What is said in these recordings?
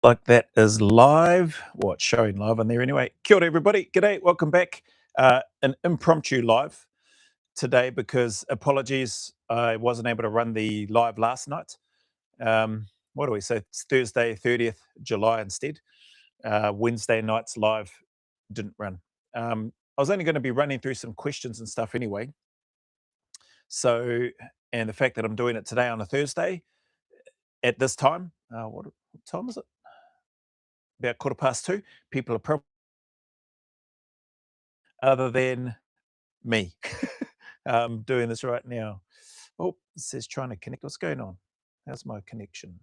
Like that is live. Well, it's showing live on there anyway. Kia ora, everybody. G'day. Welcome back. An impromptu live today because apologies, I wasn't able to run the live last night. What do we say? It's Thursday, 30th July instead. Wednesday night's live didn't run. I was only going to be running through some questions and stuff anyway. So, and the fact that I'm doing it today on a Thursday at this time, what time is it? About 2:15. People are probably other than me doing this right now. Oh, it says trying to connect. What's going on? How's my connection?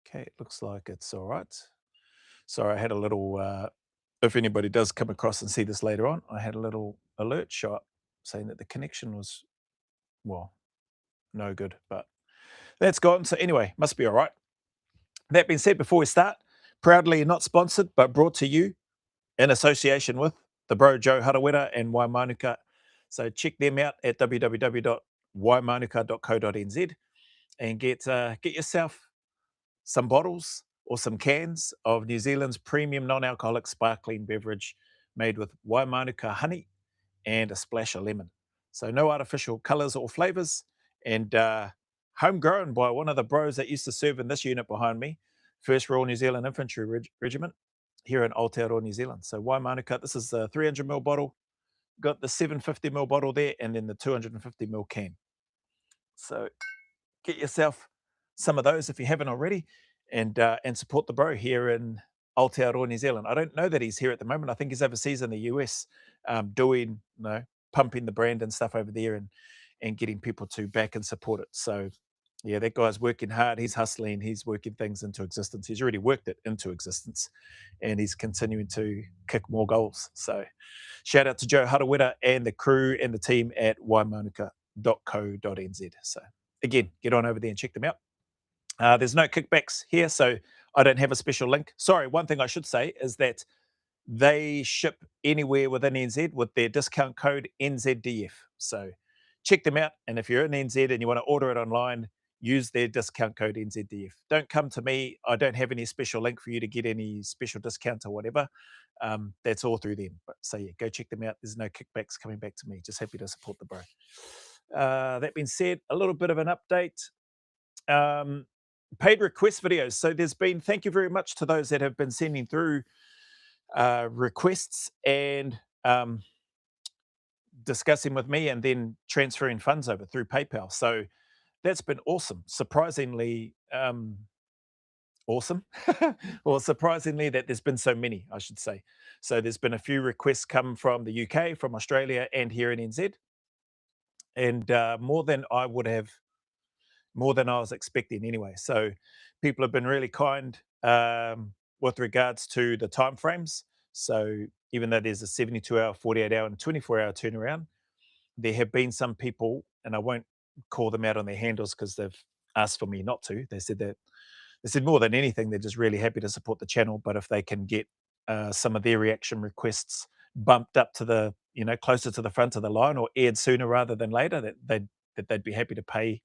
Okay, it looks like it's all right. Sorry, I had a little, if anybody does come across and see this later on, I had a little alert shot saying that the connection was, well, no good, but that's gone. So anyway, must be all right. That being said, before we start, proudly not sponsored, but brought to you in association with the bro Joe Harawira and Waimanuka. So check them out at www.waimanuka.co.nz and get yourself some bottles or some cans of New Zealand's premium non-alcoholic sparkling beverage made with Waimanuka honey and a splash of lemon. So no artificial colours or flavours, and homegrown by one of the bros that used to serve in this unit behind me, 1st Royal New Zealand Infantry Regiment here in Aotearoa, New Zealand. So Waimanuka, this is a 300ml bottle, got the 750ml bottle there, and then the 250ml can. So get yourself some of those if you haven't already, and support the bro here in Aotearoa, New Zealand. I don't know that he's here at the moment. I think he's overseas in the US, doing, pumping the brand and stuff over there, and getting people to back and support it. So yeah, that guy's working hard. He's hustling. He's working things into existence. He's already worked it into existence, and he's continuing to kick more goals. So shout out to Joe Harawira and the crew and the team at waimanuka.co.nz. So again, get on over there and check them out. There's no kickbacks here, so I don't have a special link. Sorry, one thing I should say is that they ship anywhere within NZ with their discount code NZDF. So check them out. And if you're in NZ and you want to order it online, use their discount code NZDF. Don't come to me. I don't have any special link for you to get any special discount or whatever. That's all through them. But so yeah, go check them out. There's no kickbacks coming back to me. Just happy to support the bro. That being said, a little bit of an update. Paid request videos. So there's been, thank you very much to those that have been sending through requests and discussing with me and then transferring funds over through PayPal. So that's been awesome. Surprisingly awesome. Well, surprisingly that there's been so many, I should say. So there's been a few requests come from the UK, from Australia, and here in NZ. And more than I was expecting anyway. So people have been really kind with regards to the timeframes. So even though there's a 72-hour, 48-hour, and 24-hour turnaround, there have been some people, and I won't call them out on their handles because they've asked for me not to. They said more than anything, they're just really happy to support the channel. But if they can get some of their reaction requests bumped up to the, closer to the front of the line or aired sooner rather than later, that they'd be happy to pay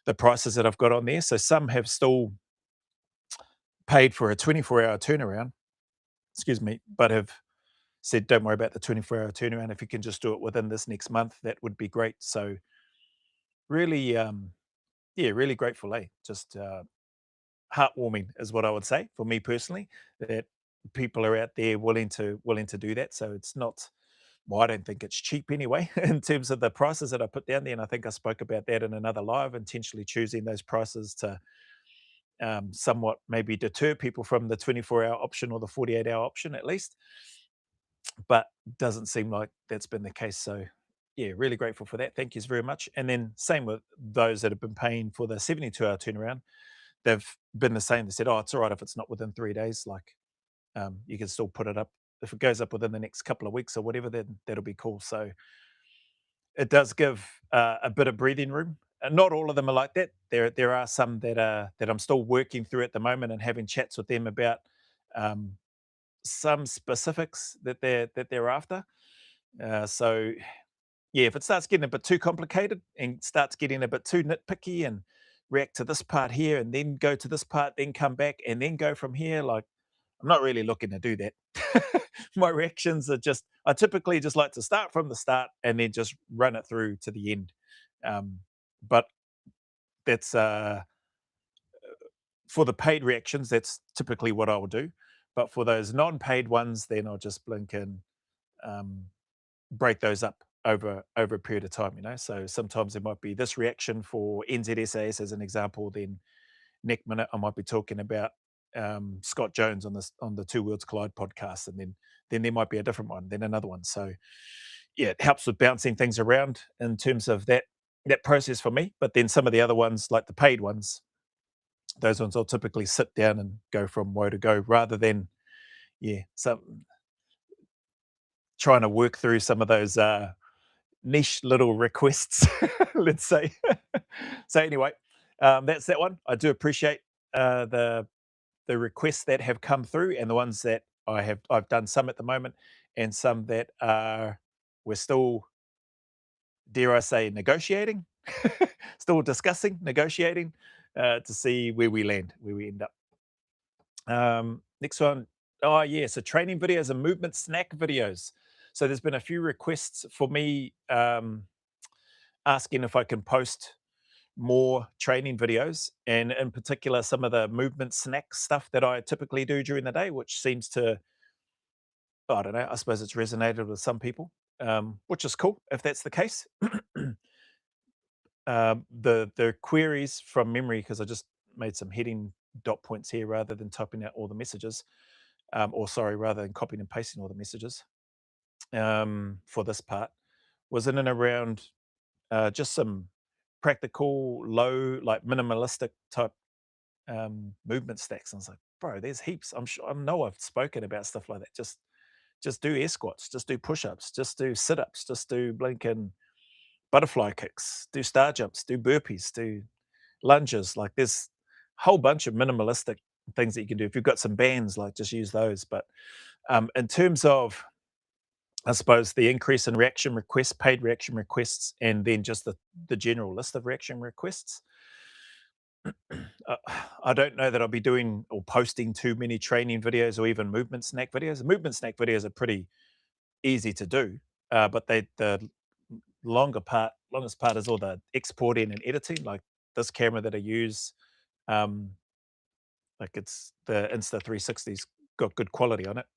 the prices that I've got on there. So some have still paid for a 24-hour turnaround, excuse me, but have said, don't worry about the 24-hour turnaround. If you can just do it within this next month, that would be great. So really, really grateful, just heartwarming is what I would say for me personally, that people are out there willing to do that. So it's not, well, I don't think it's cheap anyway in terms of the prices that I put down there. And I think I spoke about that in another live, intentionally choosing those prices to somewhat maybe deter people from the 24-hour option or the 48-hour option at least. But doesn't seem like that's been the case. So yeah, really grateful for that. Thank you very much. And then same with those that have been paying for the 72-hour turnaround. They've been the same. They said, oh, it's all right if it's not within 3 days. Like you can still put it up. If it goes up within the next couple of weeks or whatever, then that'll be cool. So it does give a bit of breathing room. Not all of them are like that. There are some that I'm still working through at the moment and having chats with them about some specifics that they're after. So yeah, if it starts getting a bit too complicated and starts getting a bit too nitpicky and react to this part here and then go to this part, then come back and then go from here. Like, I'm not really looking to do that. My reactions are just, I typically just like to start from the start and then just run it through to the end. But that's for the paid reactions, that's typically what I will do. But for those non-paid ones, then I'll just blink and um, break those up over a period of time. So sometimes there might be this reaction for NZSAS as an example. Then next minute I might be talking about Scott Jones on the Two Worlds Collide podcast, and then there might be a different one, then another one. So yeah, it helps with bouncing things around in terms of that process for me. But then some of the other ones, like the paid ones, those ones I'll typically sit down and go from woe to go rather than some trying to work through some of those niche little requests, let's say. So anyway, that's that one. I do appreciate the requests that have come through and the ones that I've done some at the moment and some that are we're still, dare I say, negotiating, still discussing, negotiating to see where we land, where we end up. Next one. Oh, yeah. So training videos and movement snack videos. So there's been a few requests for me asking if I can post more training videos, and in particular, some of the movement snack stuff that I typically do during the day, which seems to, I don't know, I suppose it's resonated with some people, which is cool if that's the case. The queries from memory, because I just made some heading dot points here rather than typing out all the messages, or sorry, rather than copying and pasting all the messages for this part, was in and around just some practical, low, like minimalistic type movement stacks. And I was like, bro, there's heaps. I'm sure I know I've spoken about stuff like that. Just do air squats, just do push-ups, just do sit-ups, just do blinking butterfly kicks, do star jumps, do burpees, do lunges. Like there's a whole bunch of minimalistic things that you can do. If you've got some bands, like just use those. But in terms of, I suppose, the increase in reaction requests, paid reaction requests, and then just the general list of reaction requests, uh, I don't know that I'll be doing or posting too many training videos or even movement snack videos. Movement snack videos are pretty easy to do, but the longest part is all the exporting and editing. Like this camera that I use, um, like it's the Insta360's got good quality on it,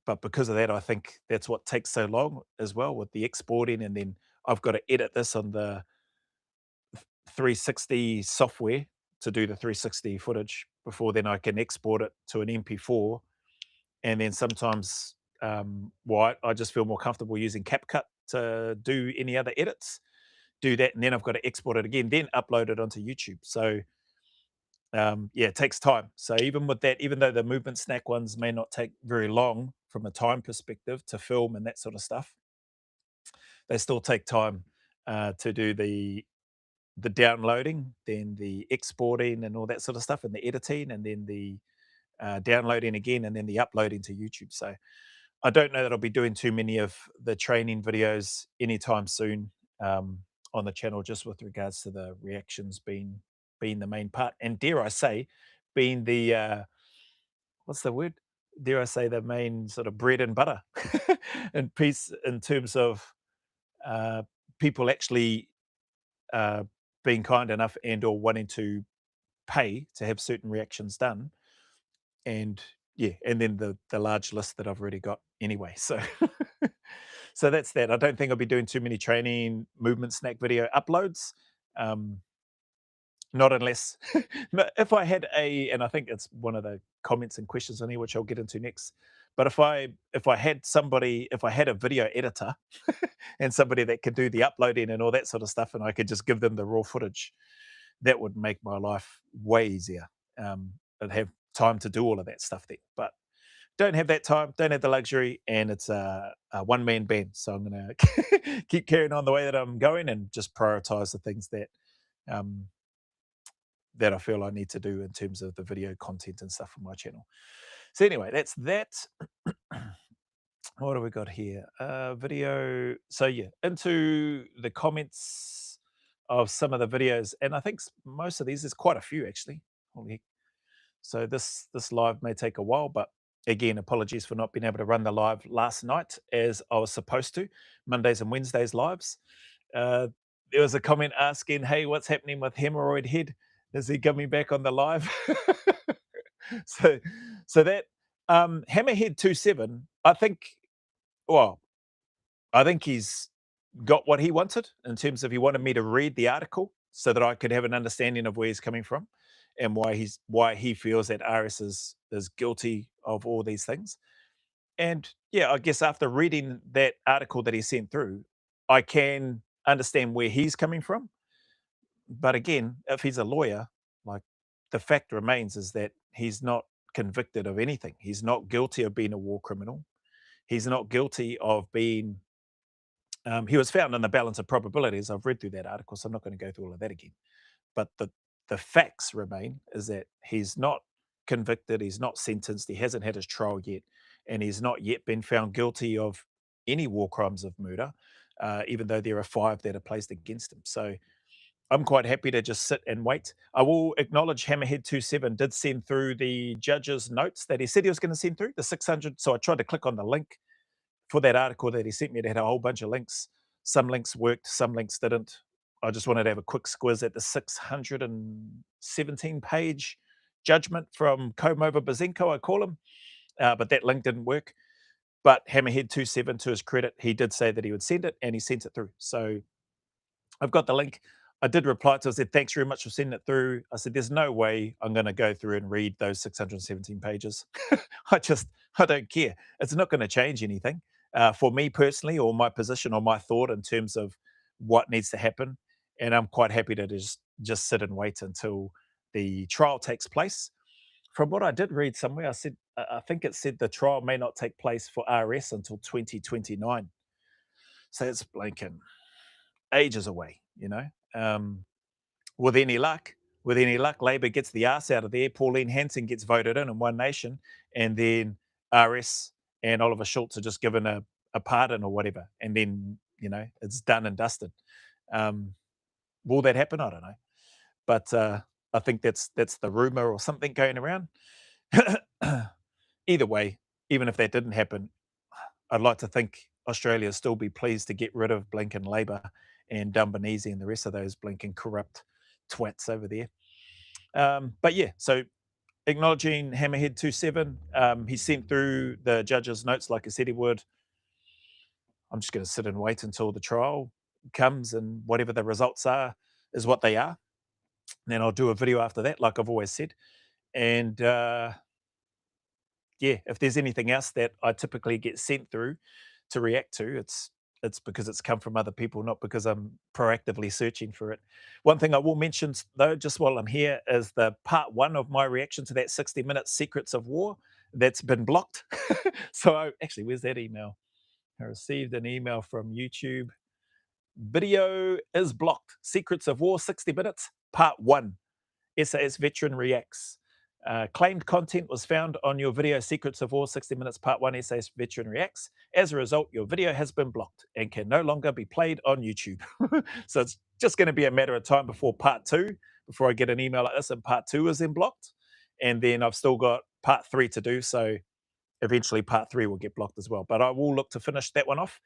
but because of that, I think that's what takes so long as well with the exporting, and then I've got to edit this on the 360 software to do the 360 footage before then I can export it to an MP4. And then sometimes, well, I just feel more comfortable using CapCut to do any other edits, do that, and then I've got to export it again, then upload it onto YouTube. So, yeah, it takes time. So even with that, even though the movement snack ones may not take very long from a time perspective to film and that sort of stuff, they still take time to do the downloading, then the exporting and all that sort of stuff, and the editing, and then the downloading again, and then the uploading to YouTube. So I don't know that I'll be doing too many of the training videos anytime soon on the channel, just with regards to the reactions being the main part, and dare I say, being the what's the word? Dare I say the main sort of bread and butter and piece in terms of uh, people actually uh, being kind enough and or wanting to pay to have certain reactions done. And yeah, and then the large list that I've already got anyway. So so that's that. I don't think I'll be doing too many training movement snack video uploads. Um, not unless if I had and I think it's one of the comments and questions on here, which I'll get into next. But if I had a video editor and somebody that could do the uploading and all that sort of stuff, and I could just give them the raw footage, that would make my life way easier. I'd have time to do all of that stuff then, but don't have that time, don't have the luxury, and it's a one man band. So I'm going to keep carrying on the way that I'm going and just prioritize the things um, that I feel I need to do in terms of the video content and stuff for my channel. So anyway, that's that. What do we got here? Video. So yeah, into the comments. of some of the videos, and I think most of these, there's quite a few actually. Holy heck. So this live may take a while, but again, apologies for not being able to run the live last night as I was supposed to. Mondays and Wednesdays lives. Uh, there was a comment asking, "Hey, what's happening with Hemorrhoid Head? Is he coming back on the live?" so, so that Hammerhead 27, I think. Well, I think he's got what he wanted in terms of he wanted me to read the article so that I could have an understanding of where he's coming from and why he feels that RS is guilty of all these things. And yeah, I guess after reading that article that he sent through, I can understand where he's coming from. But again, if he's a lawyer, like the fact remains is that he's not convicted of anything. He's not guilty of being a war criminal. He's not guilty of being he was found in the balance of probabilities. I've read through that article, so I'm not going to go through all of that again. But the facts remain is that he's not convicted, he's not sentenced, he hasn't had his trial yet, and he's not yet been found guilty of any war crimes of murder, even though there are 5 that are placed against him. So I'm quite happy to just sit and wait. I will acknowledge Hammerhead 27 did send through the judge's notes that he said he was going to send through, the 600. So I tried to click on the link for that article that he sent me. It had a whole bunch of links. Some links worked, some links didn't. I just wanted to have a quick squiz at the 617 page judgment from Komova Bazenko, I call him. But that link didn't work. But Hammerhead 27, to his credit, he did say that he would send it, and he sent it through. So I've got the link. I did reply to it. I said, thanks very much for sending it through. I said, there's no way I'm going to go through and read those 617 pages. I don't care. It's not going to change anything for me personally, or my position, or my thought in terms of what needs to happen. And I'm quite happy to just sit and wait until the trial takes place. From what I did read somewhere, I think it said the trial may not take place for RS until 2029. So it's blinking ages away, you know. Um, with any luck, Labor gets the ass out of there. Pauline Hanson gets voted in One Nation, and then RS and Oliver Schultz are just given a pardon or whatever, and then it's done and dusted. Um, will that happen? I don't know, but I think that's the rumor or something going around. Either way, even if that didn't happen, I'd like to think Australia still be pleased to get rid of blinking Labor and Dumbanese and the rest of those blinking corrupt twats over there. But yeah, so acknowledging Hammerhead 27, he sent through the judge's notes like I said he would. I'm just going to sit and wait until the trial comes, and whatever the results are is what they are. And then I'll do a video after that, like I've always said. And yeah, if there's anything else that I typically get sent through to react to, it's because it's come from other people, not because I'm proactively searching for it. One thing I will mention though, just while I'm here, is the part 1 of my reaction to that 60-minute Secrets of War that's been blocked. So actually, where's that email? I received an email from YouTube. Video is blocked. Secrets of War 60 minutes, part 1. SAS Veteran Reacts. Claimed content was found on your video Secrets of War 60 Minutes Part 1 SAS Veteran Reacts. As a result, your video has been blocked and can no longer be played on YouTube. So it's just going to be a matter of time before Part 2, before I get an email like this and Part 2 is then blocked. And then I've still got Part 3 to do. So eventually Part 3 will get blocked as well. But I will look to finish that one off.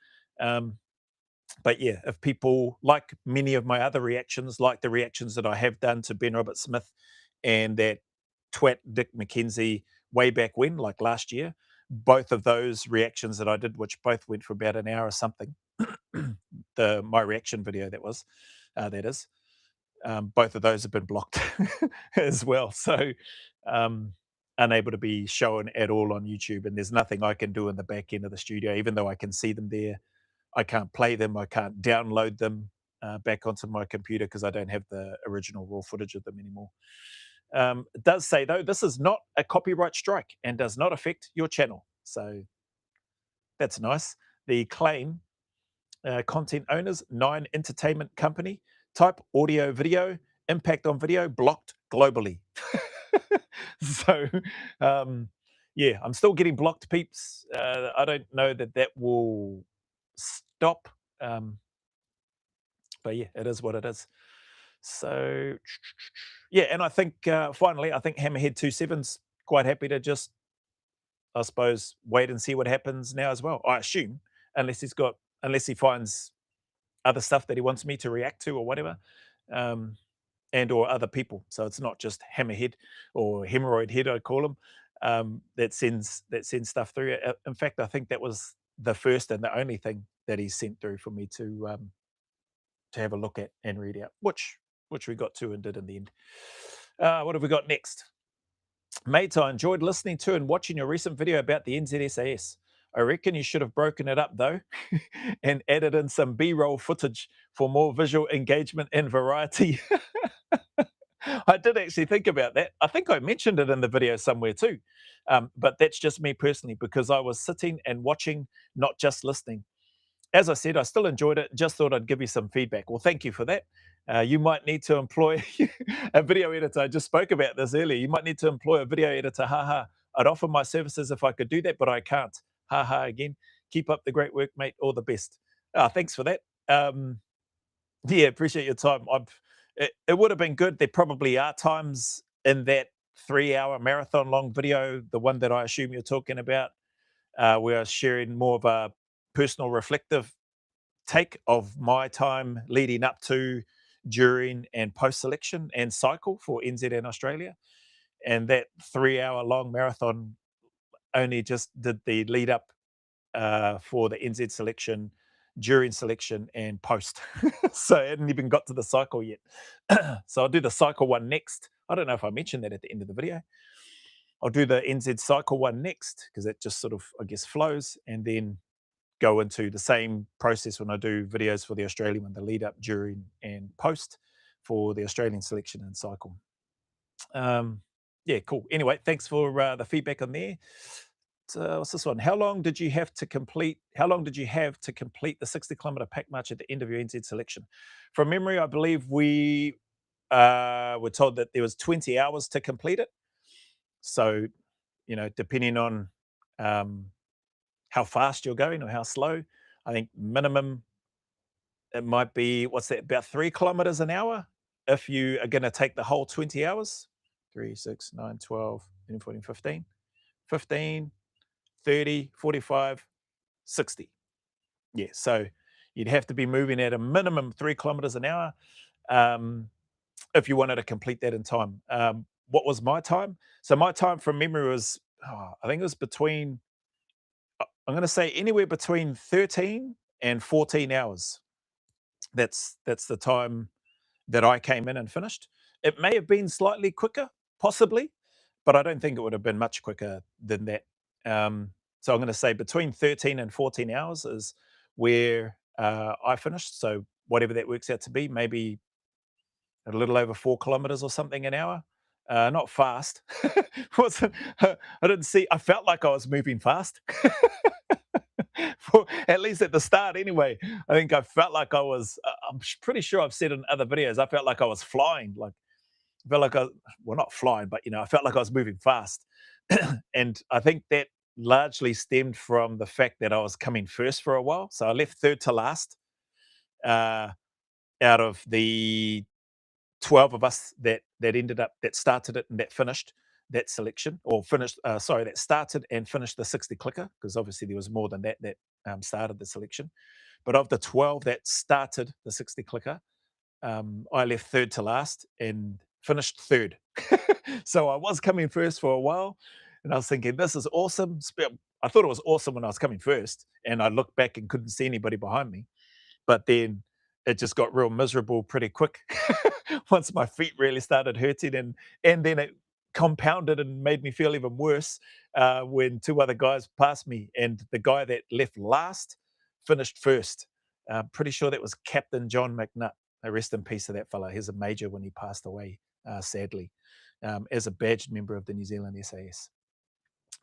But yeah, if people like many of my other reactions, like the reactions that I have done to Ben Roberts-Smith and that twat Dick McKenzie way back when, like last year, both of those reactions that I did, which both went for about an hour or something, my reaction video that is, both of those have been blocked as well. So unable to be shown at all on YouTube, and there's nothing I can do in the back end of the studio, even though I can see them there. I can't play them. I can't download them back onto my computer because I don't have the original raw footage of them anymore. It does say, though, this is not a copyright strike and does not affect your channel. So that's nice. The claim, content owners, Nine Entertainment Company, type audio, video, impact on video, blocked globally. So, yeah, I'm still getting blocked, peeps. I don't know that will stop. But yeah, it is what it is. So yeah, and I think finally, I think Hammerhead 27's quite happy to just, I suppose, wait and see what happens now as well. I assume, unless he's got, unless he finds other stuff that he wants me to react to or whatever, um, and or other people. So it's not just Hammerhead or Hemorrhoid Head, I call him, that sends stuff through. In fact, I think that was the first and the only thing that he sent through for me to have a look at and read out, which we got to and did in the end. What have we got next? Mate, I enjoyed listening to and watching your recent video about the NZSAS. I reckon you should have broken it up though and added in some B-roll footage for more visual engagement and variety. I did actually think about that. I think I mentioned it in the video somewhere too. But that's just me personally because I was sitting and watching, not just listening. As I said, I still enjoyed it. Just thought I'd give you some feedback. Well, thank you for that. You might need to employ a video editor. I just spoke about this earlier. You might need to employ a video editor. Haha. I'd offer my services if I could do that, but I can't. Haha again. Keep up the great work, mate. All the best. Thanks for that. Yeah, appreciate your time. It would have been good. There probably are times in that 3 hour marathon long video, the one that I assume you're talking about, where I was sharing more of a personal reflective take of my time leading up to, during, and post selection and cycle for NZN Australia. And that 3 hour long marathon only just did the lead up for the NZ selection, during selection, and post. So I hadn't even got to the cycle yet. So I'll do the cycle one next. I don't know if I mentioned that at the end of the video. I'll do the NZ cycle one next because that just sort of, I guess, flows, and then go into the same process when I do videos for the Australian one, the lead up, during, and post for the Australian selection and cycle. Yeah, cool. Anyway, thanks for the feedback on there. So what's this one? How long did you have to complete? How long did you have to complete the 60-kilometer pack march at the end of your NZ selection? From memory, I believe we were told that there was 20 hours to complete it. So, depending on um, how fast you're going or how slow, I think minimum it might be, what's that, about 3 kilometers an hour if you are going to take the whole 20 hours. 3, 6, 9, 12, 13, 14, 15, 15, 30, 45, 60. Yeah, so you'd have to be moving at a minimum 3 kilometers an hour if you wanted to complete that in time. What was my time? So my time from memory was, I think it was between, I'm going to say anywhere between 13 and 14 hours. That's the time that I came in and finished. It may have been slightly quicker, possibly, but I don't think it would have been much quicker than that. So I'm going to say between 13 and 14 hours is where I finished. So whatever that works out to be, maybe a little over 4 kilometers or something an hour. Not fast. I didn't see. I felt like I was moving fast. At least at the start, anyway. I think I felt like I was. I'm pretty sure I've said in other videos. I felt like I was flying. Like I felt like well, not flying, but I felt like I was moving fast. And I think that largely stemmed from the fact that I was coming first for a while. So I left third to last uh, out of the 12 of us that started it and that finished that selection, or finished, sorry, that started and finished the 60 clicker, because obviously there was more than that started the selection. But of the 12 that started the 60 clicker, I left third to last and finished third. So I was coming first for a while, and I was thinking, this is awesome. I thought it was awesome when I was coming first, and I looked back and couldn't see anybody behind me. But then it just got real miserable pretty quick once my feet really started hurting, and then it compounded and made me feel even worse when two other guys passed me, and the guy that left last finished first. Pretty sure that was Captain John McNutt. Rest in peace to that fella. He's a major when he passed away, sadly, as a badged member of the New Zealand SAS.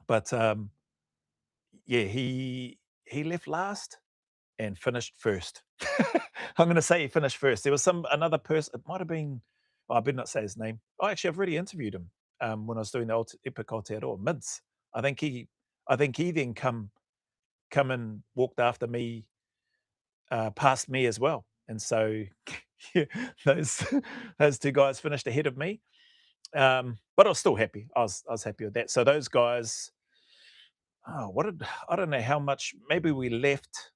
But yeah, he left last and finished first. I'm going to say he finished first. There was another person. It might have been. Oh, I better not say his name. Oh, actually, I've already interviewed him when I was doing the old Epic Aotearoa Mids. I think he then come and walked after me, past me as well. And so Yeah, those those two guys finished ahead of me. But I was still happy. I was happy with that. So those guys, oh, what did I don't know how much. Maybe we left.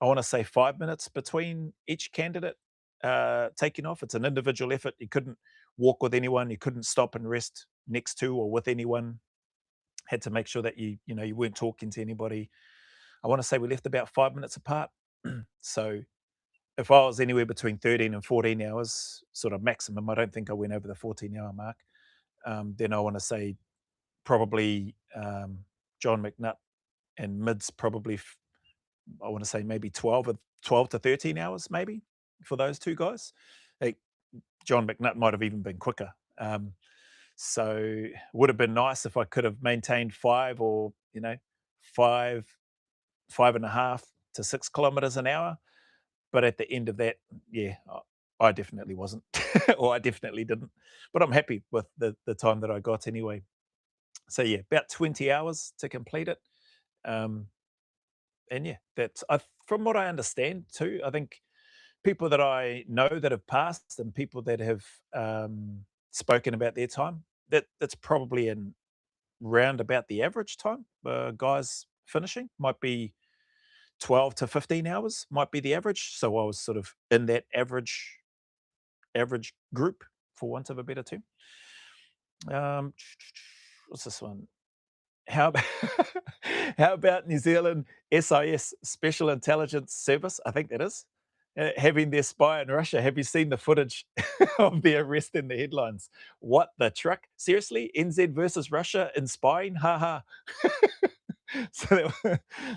I want to say 5 minutes between each candidate taking off. It's an individual effort. You couldn't walk with anyone. You couldn't stop and rest next to or with anyone. Had to make sure that you weren't talking to anybody. I want to say we left about 5 minutes apart. So if I was anywhere between 13 and 14 hours, sort of maximum, I don't think I went over the 14-hour mark. Then I want to say probably John McNutt and Mids probably I want to say maybe 12 to 13 hours maybe for those two guys. Like John McNutt might have even been quicker. So would have been nice if I could have maintained 5, 5.5 to 6 kilometers an hour. But at the end of that, yeah, I definitely wasn't, or I definitely didn't. But I'm happy with the time that I got anyway. So yeah, about 20 hours to complete it. Um, and yeah, from what I understand too. I think people that I know that have passed and people that have spoken about their time, that's probably in round about the average time. Guys finishing might be 12 to 15 hours might be the average. So I was sort of in that average group, for want of a better term. Um, what's this one? How about, how about New Zealand SIS Special Intelligence Service? I think that is. Having their spy in Russia. Have you seen the footage of the arrest in the headlines? What the truck? Seriously? NZ versus Russia in spying? Ha ha. So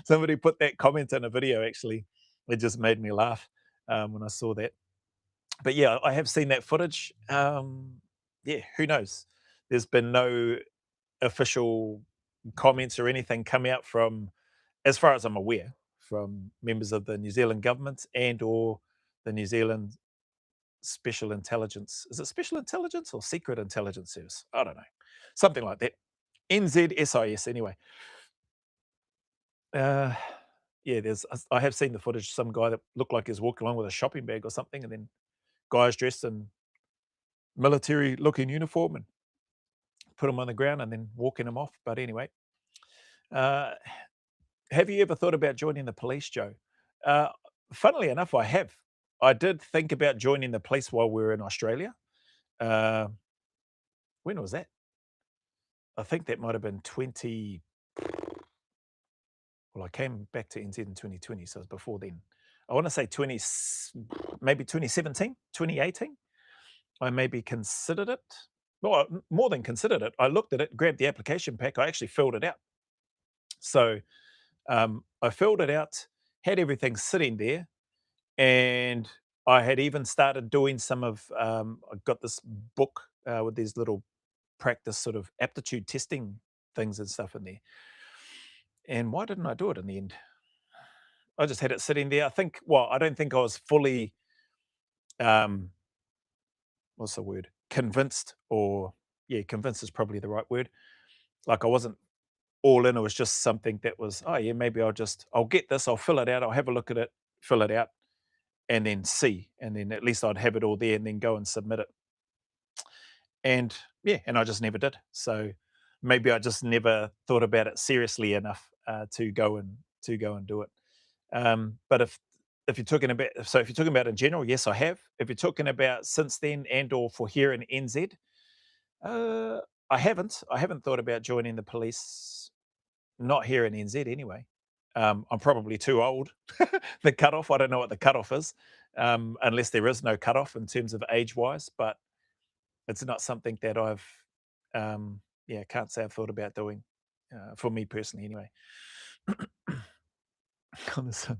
somebody put that comment in a video, actually. It just made me laugh when I saw that. But yeah, I have seen that footage. Yeah, who knows? There's been no official comments or anything come out from, as far as I'm aware, from members of the New Zealand government and or the New Zealand Special Intelligence. Is it Special Intelligence or Secret Intelligence Service? I don't know. Something like that. NZSIS anyway. Uh, yeah, I have seen the footage. Some guy that looked like he was walking along with a shopping bag or something, and then guys dressed in military-looking uniform and put him on the ground and then walking him off. But anyway, uh, have you ever thought about joining the police, Joe? Uh, Funnily enough, I have. I did think about joining the police while we were in Australia. Uh, when was that? I think that might have been 20. Well, I came back to NZ in 2020, so it was before then. I want to say maybe 2017, 2018. I maybe considered it. Well, more than considered it. I looked at it, grabbed the application pack. I actually filled it out. So I filled it out, had everything sitting there, and I had even started doing some of. I got this book with these little practice sort of aptitude testing things and stuff in there. And why didn't I do it in the end? I just had it sitting there. I think. Well, I don't think I was fully. Um, what's the word? Convinced, or yeah, convinced is probably the right word. Like I wasn't all in. It was just something that was. Oh yeah, maybe I'll get this. I'll fill it out. I'll have a look at it. Fill it out and then see, and then at least I'd have it all there and then go and submit it. And yeah, and I just never did. So maybe I just never thought about it seriously enough to go and do it. But if you're talking about if you're talking about in general, yes, I have. If you're talking about since then and or for here in NZ, uh, I haven't. I haven't thought about joining the police. Not here in NZ anyway. I'm probably too old. The cutoff, I don't know what the cutoff is, unless there is no cutoff in terms of age wise, but it's not something that yeah, can't say I've thought about doing for me personally anyway. On this one.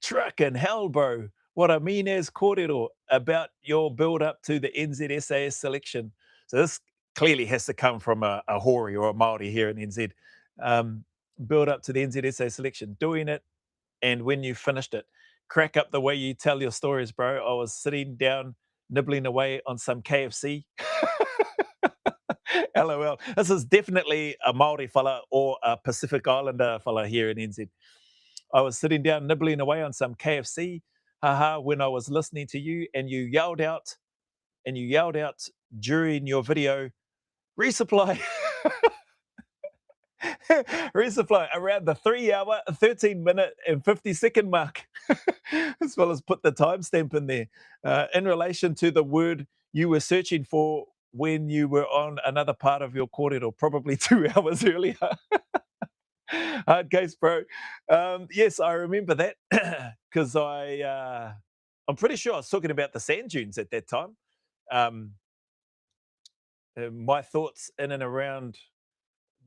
Truck and hell, bro. What I mean is, Kōrero, about your build up to the NZSAS selection. So this clearly has to come from a Hori or a Māori here in NZ. Um, Build up to the NZSA selection, doing it, and when you finished it, crack up the way you tell your stories, bro. I was sitting down, nibbling away on some KFC. LOL. This is definitely a Maori fella or a Pacific Islander fella here in NZ. I was sitting down, nibbling away on some KFC, haha, when I was listening to you and you yelled out during your video, resupply. Resupply around the 3 hour, 13 minute, and 50 second mark, as well as put the timestamp in there in relation to the word you were searching for when you were on another part of your kōrero, probably 2 hours earlier. Hard case, bro. Yes, I remember that because I'm pretty sure I was talking about the sand dunes at that time. Um, my thoughts in and around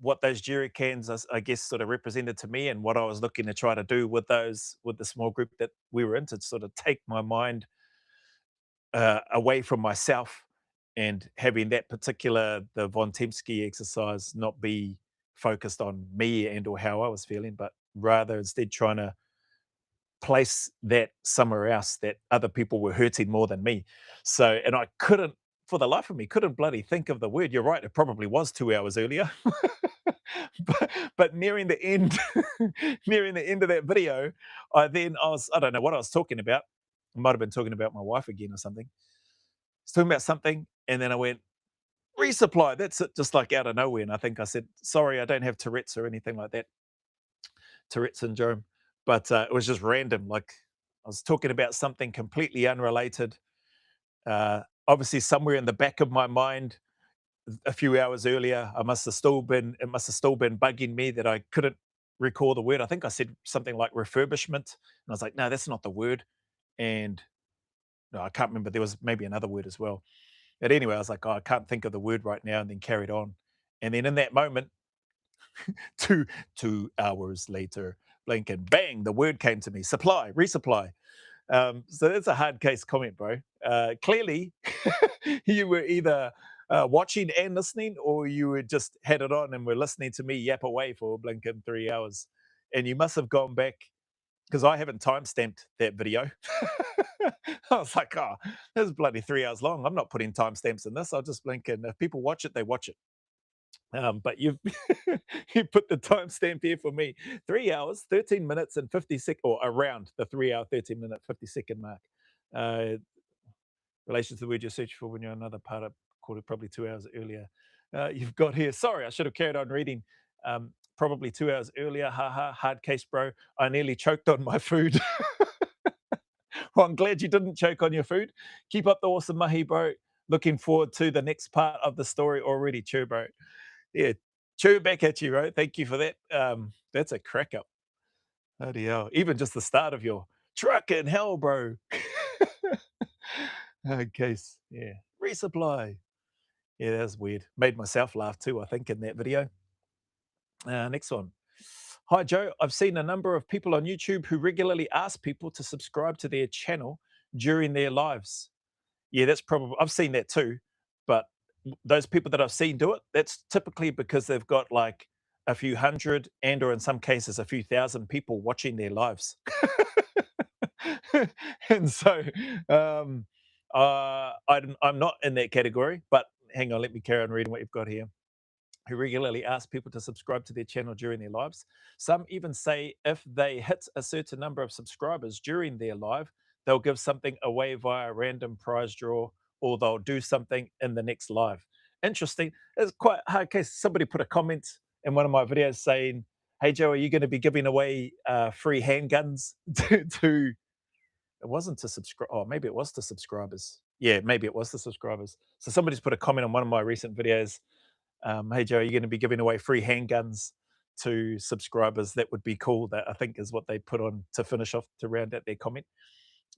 what those jerry cans, I guess, sort of represented to me, and what I was looking to try to do with those, with the small group that we were in, to sort of take my mind away from myself, and having that particular, the Von Temsky exercise, not be focused on me and or how I was feeling, but rather instead trying to place that somewhere else, that other people were hurting more than me. So, and I couldn't, for the life of me, couldn't bloody think of the word. You're right, it probably was 2 hours earlier. but nearing the end, nearing the end of that video, I don't know what I was talking about. I might have been talking about my wife again or something. I was talking about something, and then I went, resupply. That's it, just like out of nowhere. And I think I said, sorry, I don't have Tourette's or anything like that, Tourette syndrome. But it was just random. Like, I was talking about something completely unrelated. Obviously, somewhere in the back of my mind, a few hours earlier, it must have still been bugging me that I couldn't recall the word. I think I said something like refurbishment, and I was like, no, that's not the word. And no, I can't remember. There was maybe another word as well. But anyway, I was like, oh, I can't think of the word right now, and then carried on. And then in that moment, two 2 hours later, blink and bang, the word came to me: supply, resupply. So that's a hard case comment, bro. Clearly, you were either watching and listening, or you were just had it on and were listening to me yap away for blinking 3 hours. And you must have gone back, because I haven't timestamped that video. I was like, oh, this is bloody 3 hours long. I'm not putting timestamps in this. I'll just blink, and if people watch it, they watch it. But you've you put the timestamp here for me: 3 hours, 13 minutes, and 50 seconds, or around the 3 hour, 13 minute, 50 second mark. Uh, relation to the word you're searching for when you're another part of quarter, probably 2 hours earlier. You've got here. Sorry, I should have carried on reading. Probably 2 hours earlier. Haha, hard case, bro. I nearly choked on my food. Well, I'm glad you didn't choke on your food. Keep up the awesome mahi, bro. Looking forward to the next part of the story already. Chew, bro. Yeah, chew back at you, bro. Thank you for that. That's a crack up. Bloody hell. Even just the start of your truck in hell, bro. Case, yeah. Resupply. Yeah, that's weird. Made myself laugh too, I think, in that video. Next one. Hi, Joe. I've seen a number of people on YouTube who regularly ask people to subscribe to their channel during their lives. Yeah, that's probably, I've seen that too. But those people that I've seen do it, that's typically because they've got like a few hundred, and or in some cases a few thousand people watching their lives. And so I'm not in that category, but hang on, let me carry on reading what you've got here. Who regularly ask people to subscribe to their channel during their lives. Some even say if they hit a certain number of subscribers during their live, they'll give something away via a random prize draw, or they'll do something in the next live. Interesting. It's quite a hard case. Somebody put a comment in one of my videos saying, hey, Joe, are you going to be giving away free handguns to it wasn't to subscribe. Oh, maybe it was to subscribers. Yeah, maybe it was to subscribers. So somebody's put a comment on one of my recent videos. Hey, Joe, you're going to be giving away free handguns to subscribers. That would be cool. That, I think, is what they put on to finish off, to round out their comment.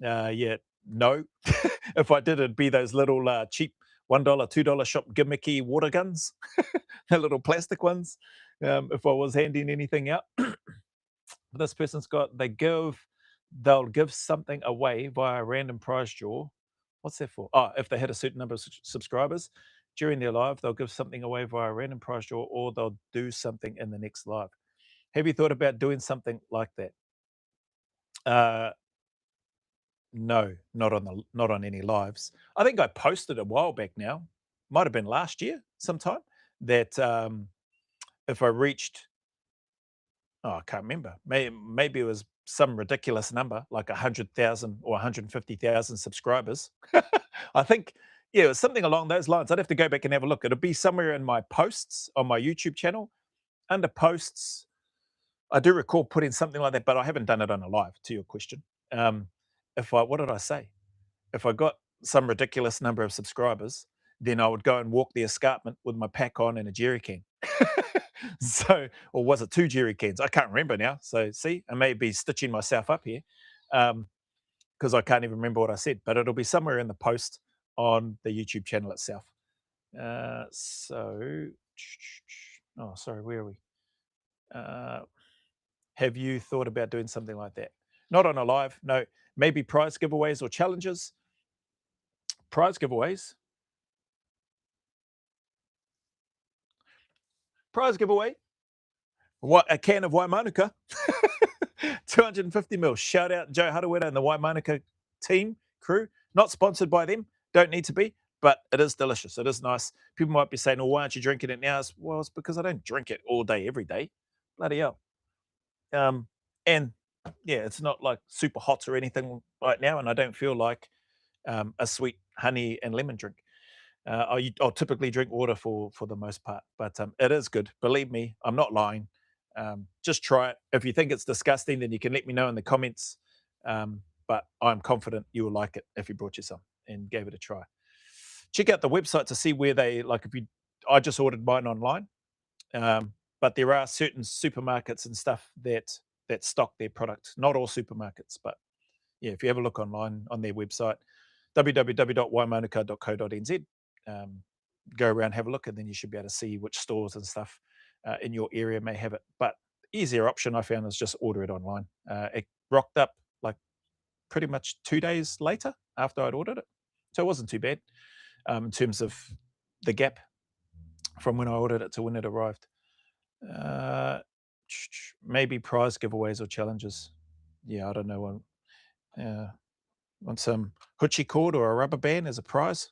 Yeah, no. If I did, it'd be those little cheap $1, $2 shop gimmicky water guns, the little plastic ones. If I was handing anything out. This person's got, they'll give something away via a random prize draw. What's that for? Oh, if they hit a certain number of subscribers during their live, they'll give something away via a random prize draw, or they'll do something in the next live. Have you thought about doing something like that? No, not on any lives. I think I posted a while back now, might have been last year sometime, that if I reached, oh, I can't remember. Maybe it was some ridiculous number, like 100,000 or 150,000 subscribers. I think, yeah, it was something along those lines. I'd have to go back and have a look. It'll be somewhere in my posts on my YouTube channel. Under posts, I do recall putting something like that, but I haven't done it on a live, to your question. Um, what did I say? If I got some ridiculous number of subscribers, then I would go and walk the escarpment with my pack on and a jerry can. So, or was it two jerry cans? I can't remember now. So, see, I may be stitching myself up here because I can't even remember what I said, but it'll be somewhere in the post on the YouTube channel itself. So, oh, sorry, where are we? Uh, have you thought about doing something like that? Not on a live, no. Maybe prize giveaways or challenges. Prize giveaways. Prize giveaway. What a can of Waimanuka. 250 mil. Shout out Joe Harawira and the Waimanuka team crew. Not sponsored by them. Don't need to be, but it is delicious. It is nice. People might be saying, "Well, why aren't you drinking it now?" Well, it's because I don't drink it all day, every day. Bloody hell. And yeah, it's not like super hot or anything right now, and I don't feel like a sweet honey and lemon drink. I'll typically drink water for the most part, but it is good. Believe me, I'm not lying. Just try it. If you think it's disgusting, then you can let me know in the comments. But I'm confident you will like it if you brought you some and gave it a try. Check out the website to see where they like. If you, I just ordered mine online, but there are certain supermarkets and stuff that stock their product. Not all supermarkets, but yeah, if you have a look online on their website, www.waimanuka.co.nz, go around, have a look, and then you should be able to see which stores and stuff in your area may have it. But easier option I found is just order it online. It rocked up like pretty much 2 days later after I'd ordered it, so it wasn't too bad in terms of the gap from when I ordered it to when it arrived. Uh, Maybe prize giveaways or challenges. Yeah, I don't know. Want some hoochie cord or a rubber band as a prize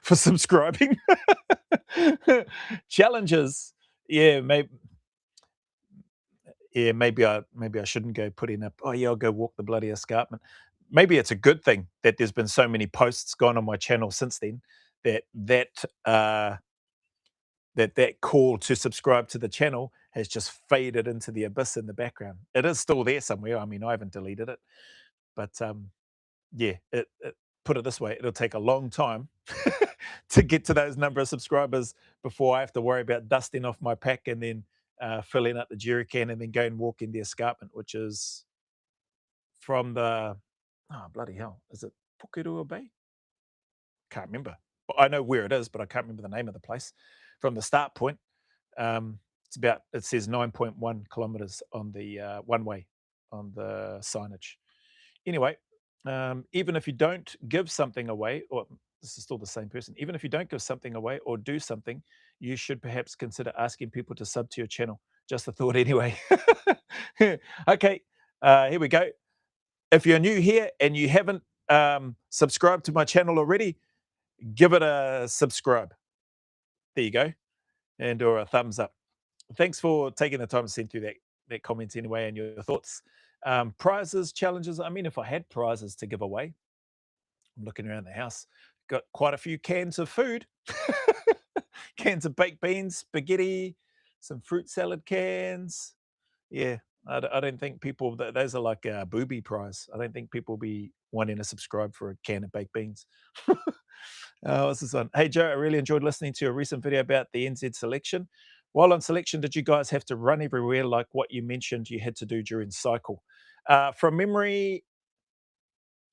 for subscribing? Challenges. Yeah, maybe I shouldn't go putting up. Oh yeah, I'll go walk the bloody escarpment. Maybe it's a good thing that there's been so many posts gone on my channel since then that call to subscribe to the channel has just faded into the abyss in the background. It is still there somewhere. I mean, I haven't deleted it, but yeah, put it this way, it'll take a long time to get to those number of subscribers before I have to worry about dusting off my pack and then filling up the jerry can and then go and walk in the escarpment, which is from the, oh, bloody hell, is it Pukerua Bay? Can't remember. Well, I know where it is, but I can't remember the name of the place. From the start point, it says 9.1 kilometers on the one way on the signage. Anyway, even if you don't give something away, or this is still the same person, even if you don't give something away or do something, you should perhaps consider asking people to sub to your channel. Just a thought, anyway. Okay, here we go. If you're new here and you haven't subscribed to my channel already, give it a subscribe. There you go, and or a thumbs up. Thanks for taking the time to send through that comment anyway and your thoughts. Prizes, challenges. I mean, if I had prizes to give away, I'm looking around the house, got quite a few cans of food, cans of baked beans, spaghetti, some fruit salad cans. Yeah, I don't think people, those are like a booby prize. I don't think people will be wanting to subscribe for a can of baked beans. What's this one? Hey, Joe, I really enjoyed listening to a recent video about the NZ selection. While on selection, did you guys have to run everywhere like what you mentioned you had to do during cycle? From memory,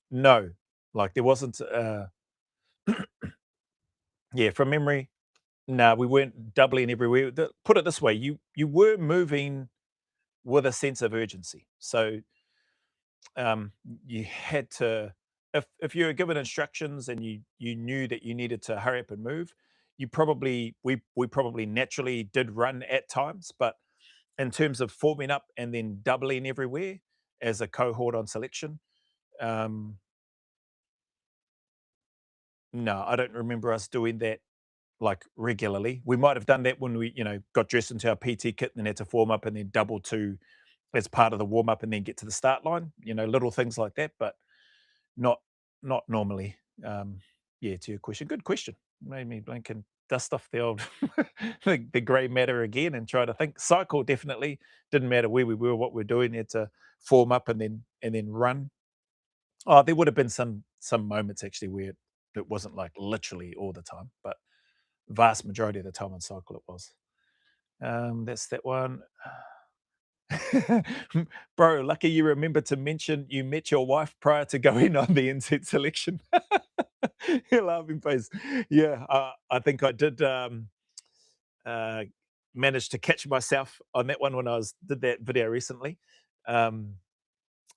no. Like there wasn't, yeah, from memory, no, we weren't doubling everywhere. Put it this way, you were moving with a sense of urgency. So you had to, if you were given instructions and you knew that you needed to hurry up and move, we probably naturally did run at times, but in terms of forming up and then doubling everywhere as a cohort on selection, um, no, I don't remember us doing that like regularly. We might have done that when we, got dressed into our PT kit and then had to form up and then double to as part of the warm up and then get to the start line. Little things like that, but not not normally. Yeah, to your question, good question. Made me blink and dust off the old the grey matter again and try to think. Cycle definitely didn't matter where we were, what we're doing. You had to form up and then run. Oh, there would have been some moments actually where it wasn't like literally all the time, but vast majority of the time on cycle it was. That's that one. Bro, lucky you remember to mention you met your wife prior to going on the NZ selection. Your laughing face. Yeah, I think I did uh, manage to catch myself on that one when I did that video recently. Um,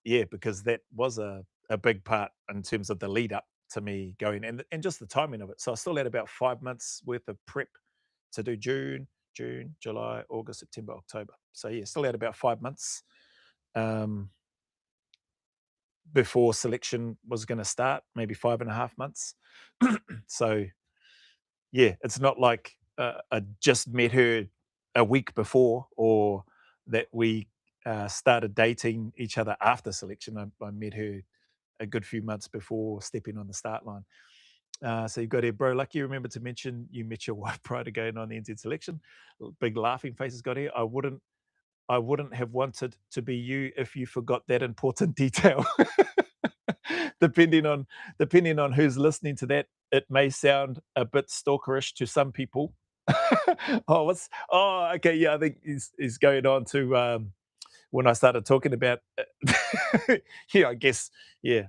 yeah, because that was a big part in terms of the lead up to me going and just the timing of it. So I still had about 5 months worth of prep to do June, July, August, September, October. So yeah, still had about 5 months um, before selection was going to start, maybe 5.5 months. So yeah, it's not like I just met her a week before or that we started dating each other after selection. I met her a good few months before stepping on the start line. So you've got here, bro. Lucky you remember to mention you met your wife prior to going on the NZ selection. Big laughing faces got here. I wouldn't have wanted to be you if you forgot that important detail. depending on depending on who's listening to that, it may sound a bit stalkerish to some people. Okay, yeah, I think he's going on to when I started talking about yeah, I guess, yeah,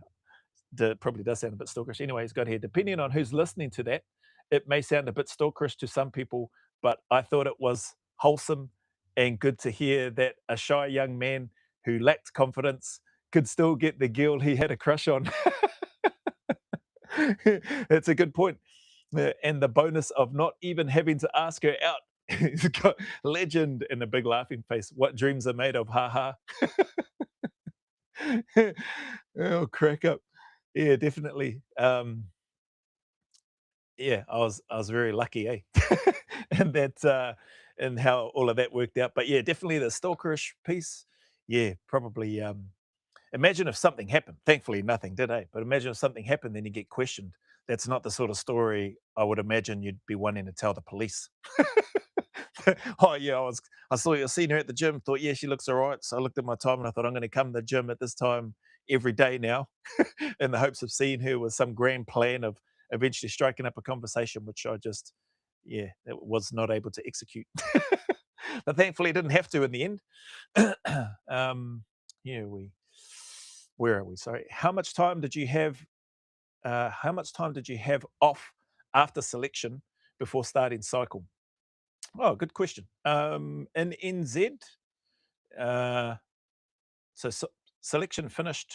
probably does sound a bit stalkerish. Anyway, he's got here, depending on who's listening to that, it may sound a bit stalkerish to some people, but I thought it was wholesome and good to hear that a shy young man who lacked confidence could still get the girl he had a crush on. It's a good point. And the bonus of not even having to ask her out. He's got legend and a big laughing face. What dreams are made of, ha ha. Oh, crack up. Yeah, definitely. Yeah, I was very lucky, eh? and that and how all of that worked out. But yeah, definitely the stalkerish piece. Yeah, probably imagine if something happened. Thankfully nothing did, eh? But imagine if something happened, then you get questioned. That's not the sort of story I would imagine you'd be wanting to tell the police. Oh yeah, I saw you seen her at the gym, thought, yeah, she looks all right. So I looked at my time and I thought I'm gonna come to the gym at this time every day now, in the hopes of seeing her with some grand plan of eventually striking up a conversation, which I just yeah, it was not able to execute. But thankfully didn't have to in the end. Yeah, where are we? Sorry. How much time did you have off after selection before starting cycle? Oh, good question. In NZ, uh, so selection finished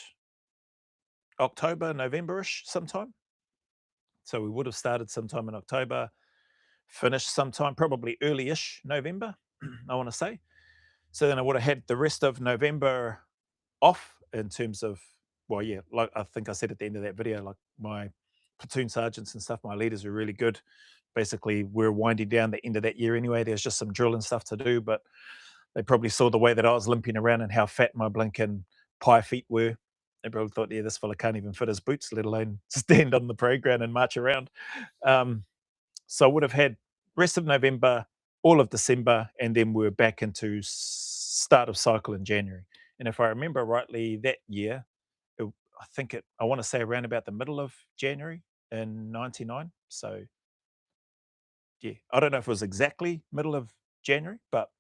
October, November-ish sometime. So we would have started sometime in October, finished sometime probably early-ish November, I want to say. So then I would have had the rest of November off in terms of, well, yeah, like I think I said at the end of that video, like my platoon sergeants and stuff, my leaders are really good. Basically, we're winding down the end of that year anyway. There's just some drill and stuff to do, but they probably saw the way that I was limping around and how fat my blinking pie feet were. They probably thought, yeah, this fella can't even fit his boots, let alone stand on the playground and march around. Um, so I would have had rest of November, all of December, and then we're back into start of cycle in January. And if I remember rightly, that year, I want to say around about the middle of January in '99. So yeah, I don't know if it was exactly middle of January, but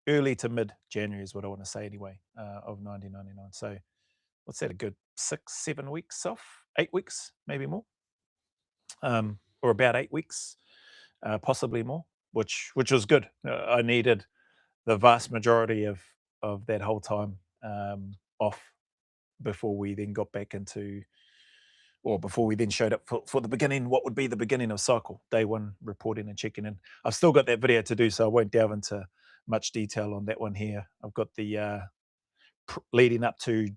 early to mid January is what I want to say anyway, of 1999. So what's that? A good 6, 7 weeks off, 8 weeks, maybe more, or about 8 weeks, possibly more, which was good. I needed the vast majority of that whole time off before we then got back into, or before we then showed up for the beginning, what would be the beginning of cycle, day one reporting and checking in. I've still got that video to do, so I won't delve into much detail on that one here. I've got the leading up to,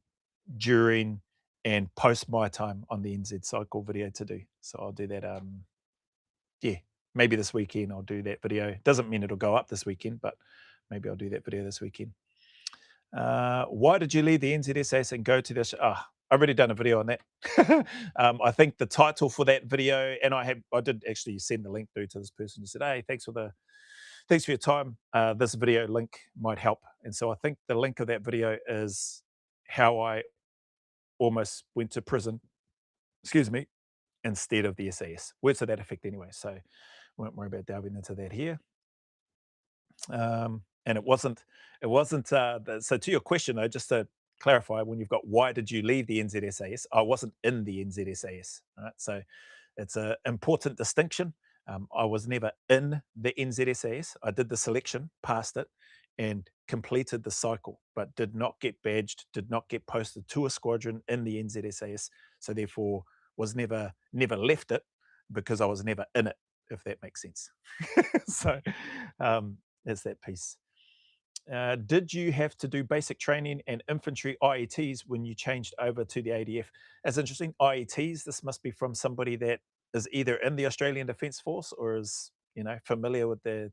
during, and post my time on the NZ cycle video to do. So I'll do that. Yeah, maybe this weekend I'll do that video. Doesn't mean it'll go up this weekend, but maybe I'll do that video this weekend. Why did you leave the NZSAS and go to this? I've already done a video on that. I think the title for that video, and I did actually send the link through to this person who said, "Hey, thanks for your time. This video link might help." And so I think the link of that video is how I almost went to prison. Excuse me, instead of the SAS. Words to that effect, anyway. So won't worry about delving into that here. And so to your question though, just to clarify, when you've got why did you leave the NZSAS, I wasn't in the NZSAS, right? So it's an important distinction. I was never in the NZSAS. I did the selection, passed it, and completed the cycle, but did not get badged, did not get posted to a squadron in the NZSAS. So therefore was never left it because I was never in it, if that makes sense. So there's that piece. Did you have to do basic training and infantry IETs when you changed over to the ADF? That's interesting. IETs, this must be from somebody that is either in the Australian Defence Force or is, familiar with their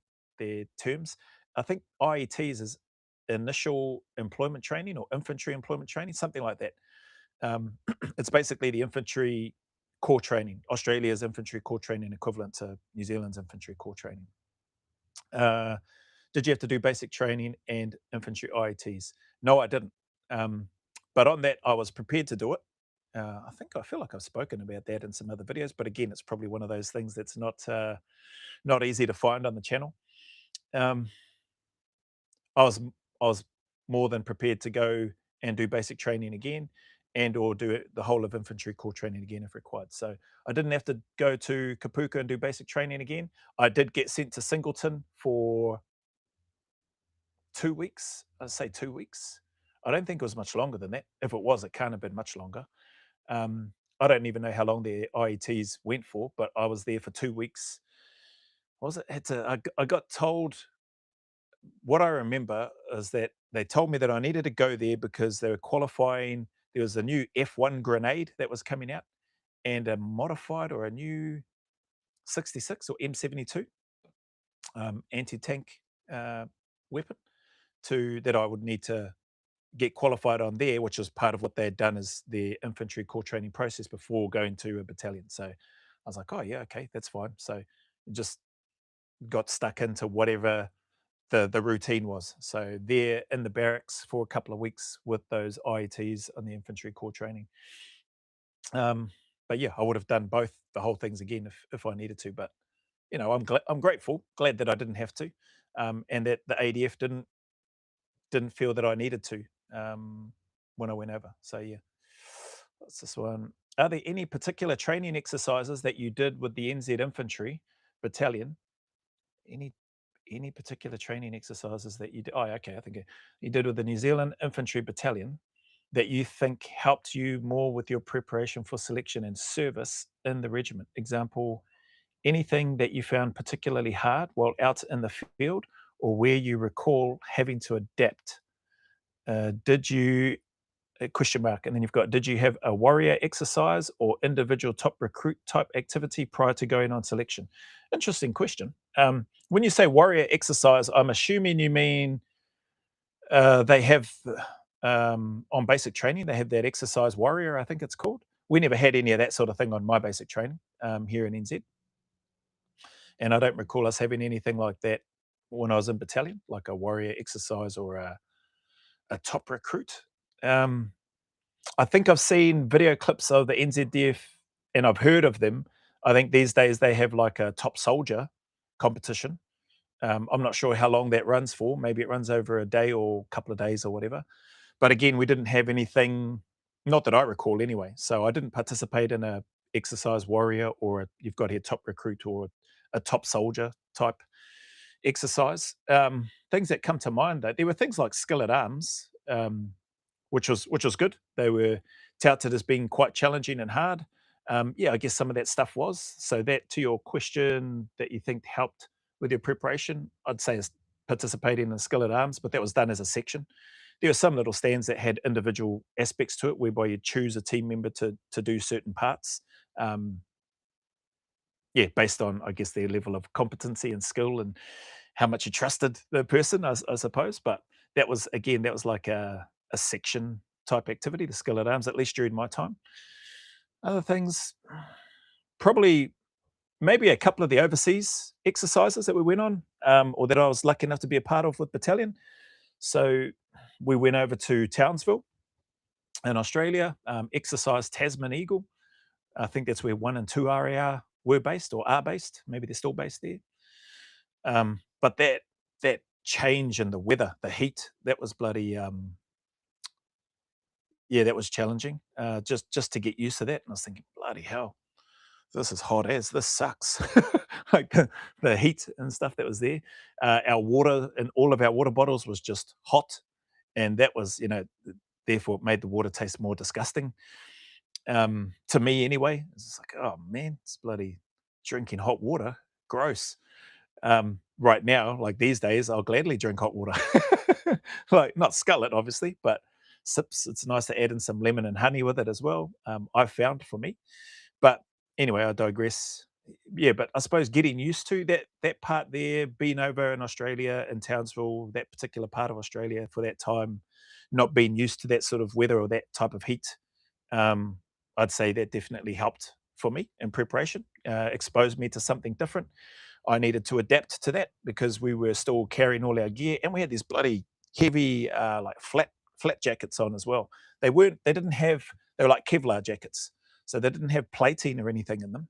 terms. I think IETs is initial employment training or infantry employment training, something like that. It's basically the infantry core training, Australia's infantry core training equivalent to New Zealand's infantry core training. Did you have to do basic training and infantry IETs? No, I didn't. But on that, I was prepared to do it. I feel like I've spoken about that in some other videos, but again, it's probably one of those things that's not easy to find on the channel. Um, I was I was more than prepared to go and do basic training again, and or do the whole of infantry core training again if required. So I didn't have to go to Kapuka and do basic training again. I did get sent to Singleton for 2 weeks. I'd say 2 weeks. I don't think it was much longer than that. If it was, it can't have been much longer. I don't even know how long the IETs went for, but I was there for 2 weeks. What was it? I got told, what I remember is that they told me that I needed to go there because they were qualifying. There was a new F1 grenade that was coming out and a modified or a new 66 or M72 anti tank weapon that I would need to get qualified on there, which was part of what they had done as their infantry core training process before going to a battalion. So I was like, oh yeah, okay, that's fine. So just got stuck into whatever the routine was. So there in the barracks for a couple of weeks with those IETs on the infantry core training. Um, but yeah, I would have done both the whole things again if I needed to. But I'm grateful, glad that I didn't have to, and that the ADF didn't feel that I needed to when I went over. So yeah, what's this one? Are there any particular training exercises that you did with the NZ Infantry Battalion? Any any particular training exercises that you did? Oh, okay, I think you did with the New Zealand Infantry Battalion that you think helped you more with your preparation for selection and service in the regiment. Example, anything that you found particularly hard while out in the field, or where you recall having to adapt. Did you question mark, and then you've got, did you have a warrior exercise or individual top recruit type activity prior to going on selection? Interesting question. When you say warrior exercise, I'm assuming you mean they have on basic training, they have that exercise warrior, I think it's called. We never had any of that sort of thing on my basic training here in NZ. And I don't recall us having anything like that when I was in battalion, like a warrior exercise or a top recruit. I think I've seen video clips of the NZDF and I've heard of them. I think these days they have like a top soldier competition. I'm not sure how long that runs for. Maybe it runs over a day or a couple of days or whatever. But again, we didn't have anything, not that I recall anyway. So I didn't participate in a exercise warrior or you've got here top recruit or a top soldier type exercise. Things that come to mind though, there were things like skill at arms, which was good. They were touted as being quite challenging and hard. Yeah, I guess some of that stuff was. So that to your question that you think helped with your preparation, I'd say is participating in skill at arms, but that was done as a section. There were some little stands that had individual aspects to it, whereby you choose a team member to do certain parts. Um, yeah, based on I guess their level of competency and skill and how much you trusted the person, I suppose. But that was again, that was like a section type activity, the skill at arms, at least during my time. Other things, probably maybe a couple of the overseas exercises that we went on, or that I was lucky enough to be a part of with battalion. So we went over to Townsville in Australia, exercised Tasman Eagle. I think that's where 1 and 2 RAR were based or are based. Maybe they're still based there. But that change in the weather, the heat, that was bloody yeah, that was challenging. Just to get used to that, and I was thinking, bloody hell, this is hot as this sucks. Like the heat and stuff that was there. Our water and all of our water bottles was just hot, and that was, therefore it made the water taste more disgusting. To me anyway, it's just like, oh man, it's bloody drinking hot water, gross. Right now, like these days, I'll gladly drink hot water. Like not scull it, obviously, but sips. It's nice to add in some lemon and honey with it as well. I've found for me. But anyway, I digress. Yeah, but I suppose getting used to that part there, being over in Australia in Townsville, that particular part of Australia for that time, not being used to that sort of weather or that type of heat, um, I'd say that definitely helped for me in preparation, exposed me to something different. I needed to adapt to that because we were still carrying all our gear, and we had these bloody heavy, like flat jackets on as well. They didn't have, they were like Kevlar jackets, so they didn't have plating or anything in them,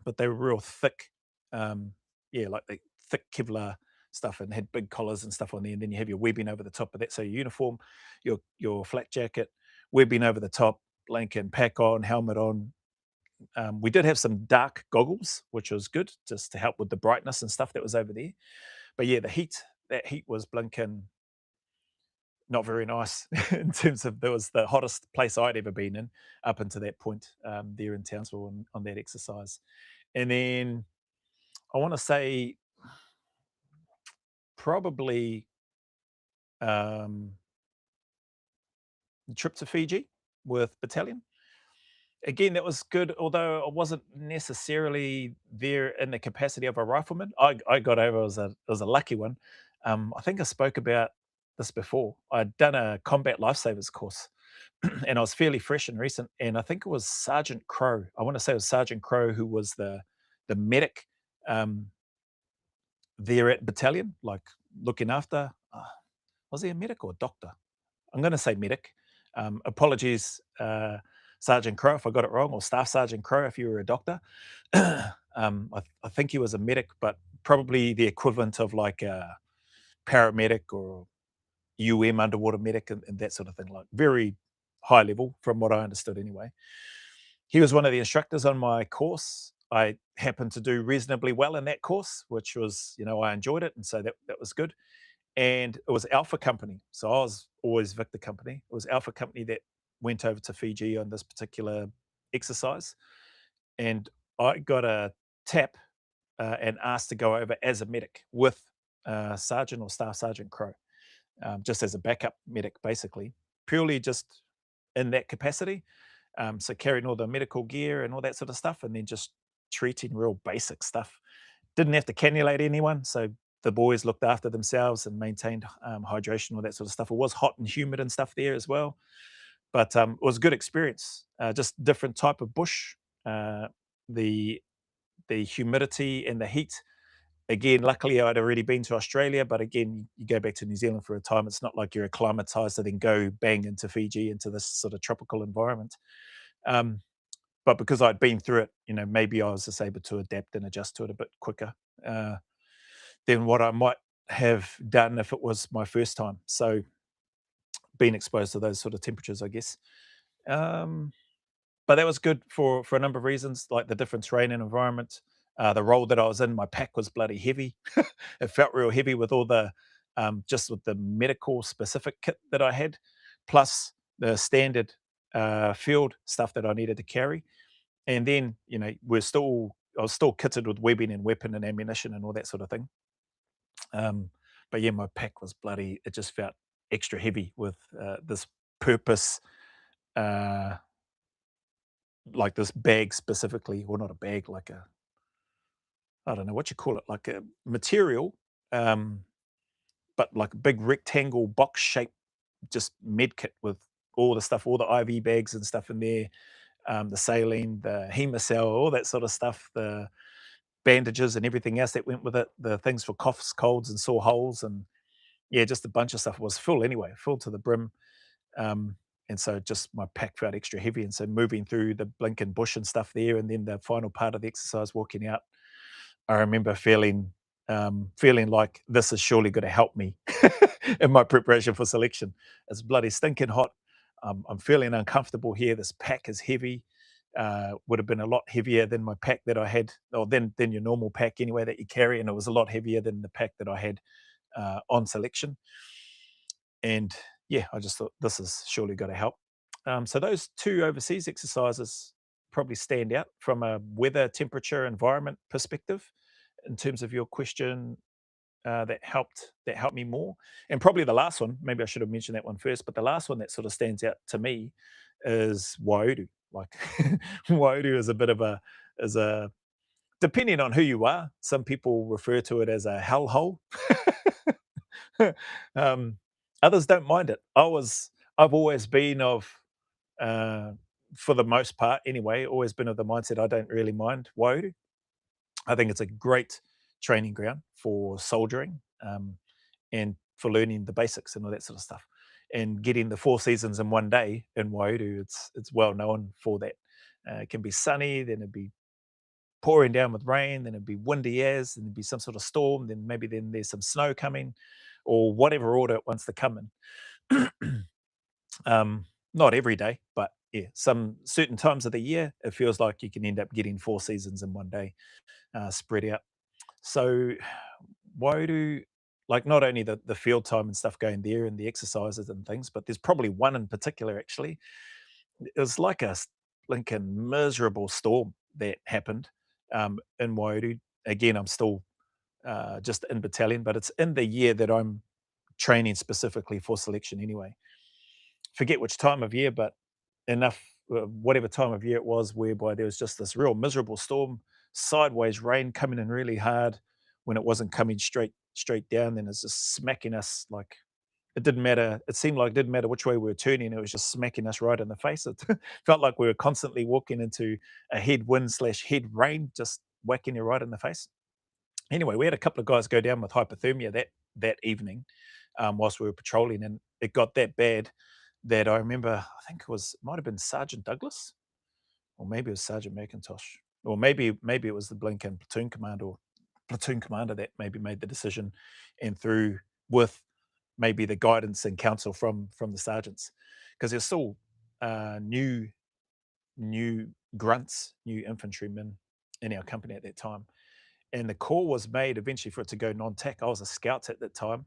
but they were real thick. Um, yeah, like the thick Kevlar stuff, and had big collars and stuff on there. And then you have your webbing over the top of that. So your uniform, your flat jacket, webbing over the top, blanket and pack on, helmet on. We did have some dark goggles, which was good, just to help with the brightness and stuff that was over there. But yeah, that heat was blinking not very nice in terms of, that was the hottest place I'd ever been in up until that point, there in Townsville on that exercise. And then I want to say probably um, the trip to Fiji with battalion. Again, that was good, although I wasn't necessarily there in the capacity of a rifleman. I got over as a lucky one. I think I spoke about this before. I'd done a combat lifesavers course, and I was fairly fresh and recent. And I think it was Sergeant Crow. I want to say it was Sergeant Crow who was the medic, um, there at battalion, like looking after. Was he a medic or a doctor? I'm going to say medic. Apologies, Sergeant Crow, if I got it wrong, or Staff Sergeant Crow if you were a doctor. I think he was a medic, but probably the equivalent of like a paramedic or underwater medic, and that sort of thing, like very high level from what I understood anyway. He was one of the instructors on my course. I happened to do reasonably well in that course, which was, I enjoyed it. And so that was good. And it was Alpha Company. So I was always Victor Company. It was Alpha Company that went over to Fiji on this particular exercise. And I got a tap, and asked to go over as a medic with Sergeant or Staff Sergeant Crow, just as a backup medic, basically, purely just in that capacity. So carrying all the medical gear and all that sort of stuff, and then just treating real basic stuff. Didn't have to cannulate anyone, so the boys looked after themselves and maintained hydration, all that sort of stuff. It was hot and humid and stuff there as well, but it was a good experience. Just different type of bush. Uh, the the humidity and the heat. Again, luckily I'd already been to Australia, but again, you go back to New Zealand for a time. It's not like you're acclimatized to then go bang into Fiji, into this sort of tropical environment. Um, but because I'd been through it, maybe I was just able to adapt and adjust to it a bit quicker, uh, than what I might have done if it was my first time. So being exposed to those sort of temperatures, I guess. Um, but that was good for a number of reasons, like the different terrain and environment. The role that I was in, my pack was bloody heavy. It felt real heavy with all the, just with the medical specific kit that I had, plus the standard field stuff that I needed to carry. And then, I was still kitted with webbing and weapon and ammunition and all that sort of thing. Um, but yeah, my pack was bloody. It just felt extra heavy with this purpose, uh, like this bag specifically, or not a bag, like a, I don't know what you call it, like a material, um, but like a big rectangle box shaped just med kit with all the stuff, all the IV bags and stuff in there, the saline, the Hemocell, all that sort of stuff, the bandages and everything else that went with it, the things for coughs, colds, and sore holes, and yeah, just a bunch of stuff. It was full anyway, full to the brim. Um, and so just my pack felt extra heavy. And so moving through the Blinken bush and stuff there, and then the final part of the exercise, walking out, I remember feeling like this is surely going to help me in my preparation for selection. It's bloody stinking hot. I'm feeling uncomfortable here. This pack is heavy. Would have been a lot heavier than my pack that I had, or than your normal pack anyway that you carry, and it was a lot heavier than the pack that I had on selection. And yeah, I just thought this is surely going to help. So those two overseas exercises probably stand out from a weather, temperature, environment perspective in terms of your question, that helped me more. And probably the last one, maybe I should have mentioned that one first, but the last one that sort of stands out to me is Waiuru. Like Waiuru is a bit of a is a depending on who you are, some people refer to it as a hellhole. um, Others don't mind it. I've always been of uh, for the most part anyway, always been of the mindset I don't really mind Waiuru. I think it's a great training ground for soldiering, and for learning the basics and all that sort of stuff. And getting the 4 seasons in one day in Waiuru, it's well known for that. It can be sunny, then it'd be pouring down with rain, then it'd be windy as, then there'd be some sort of storm, then there's some snow coming, or whatever order it wants to come in. Not every day, but yeah, some certain times of the year, it feels like you can end up getting 4 seasons in one day, spread out. So Wairu, like not only the field time and stuff going there and the exercises and things, but there's probably one in particular actually. It was like a blinking miserable storm that happened in Wairu. Again, I'm still just in battalion, but it's in the year that I'm training specifically for selection anyway. Forget which time of year, but enough, whatever time of year it was, whereby there was just this real miserable storm, sideways rain coming in really hard when it wasn't coming straight down. Then it's just smacking us like it didn't matter. It seemed like it didn't matter which way we were turning. It was just smacking us right in the face. It felt like we were constantly walking into a headwind slash head rain, just whacking you right in the face. Anyway, we had a couple of guys go down with hypothermia that evening, whilst we were patrolling, and it got that bad that I remember. I think might have been Sergeant Douglas, or maybe it was Sergeant McIntosh, or maybe it was the Blinken platoon commander that maybe made the decision, and through with maybe the guidance and counsel from the sergeants, because there's still new grunts, new infantrymen in our company at that time, and the call was made eventually for it to go non-tac. I was a scout at that time,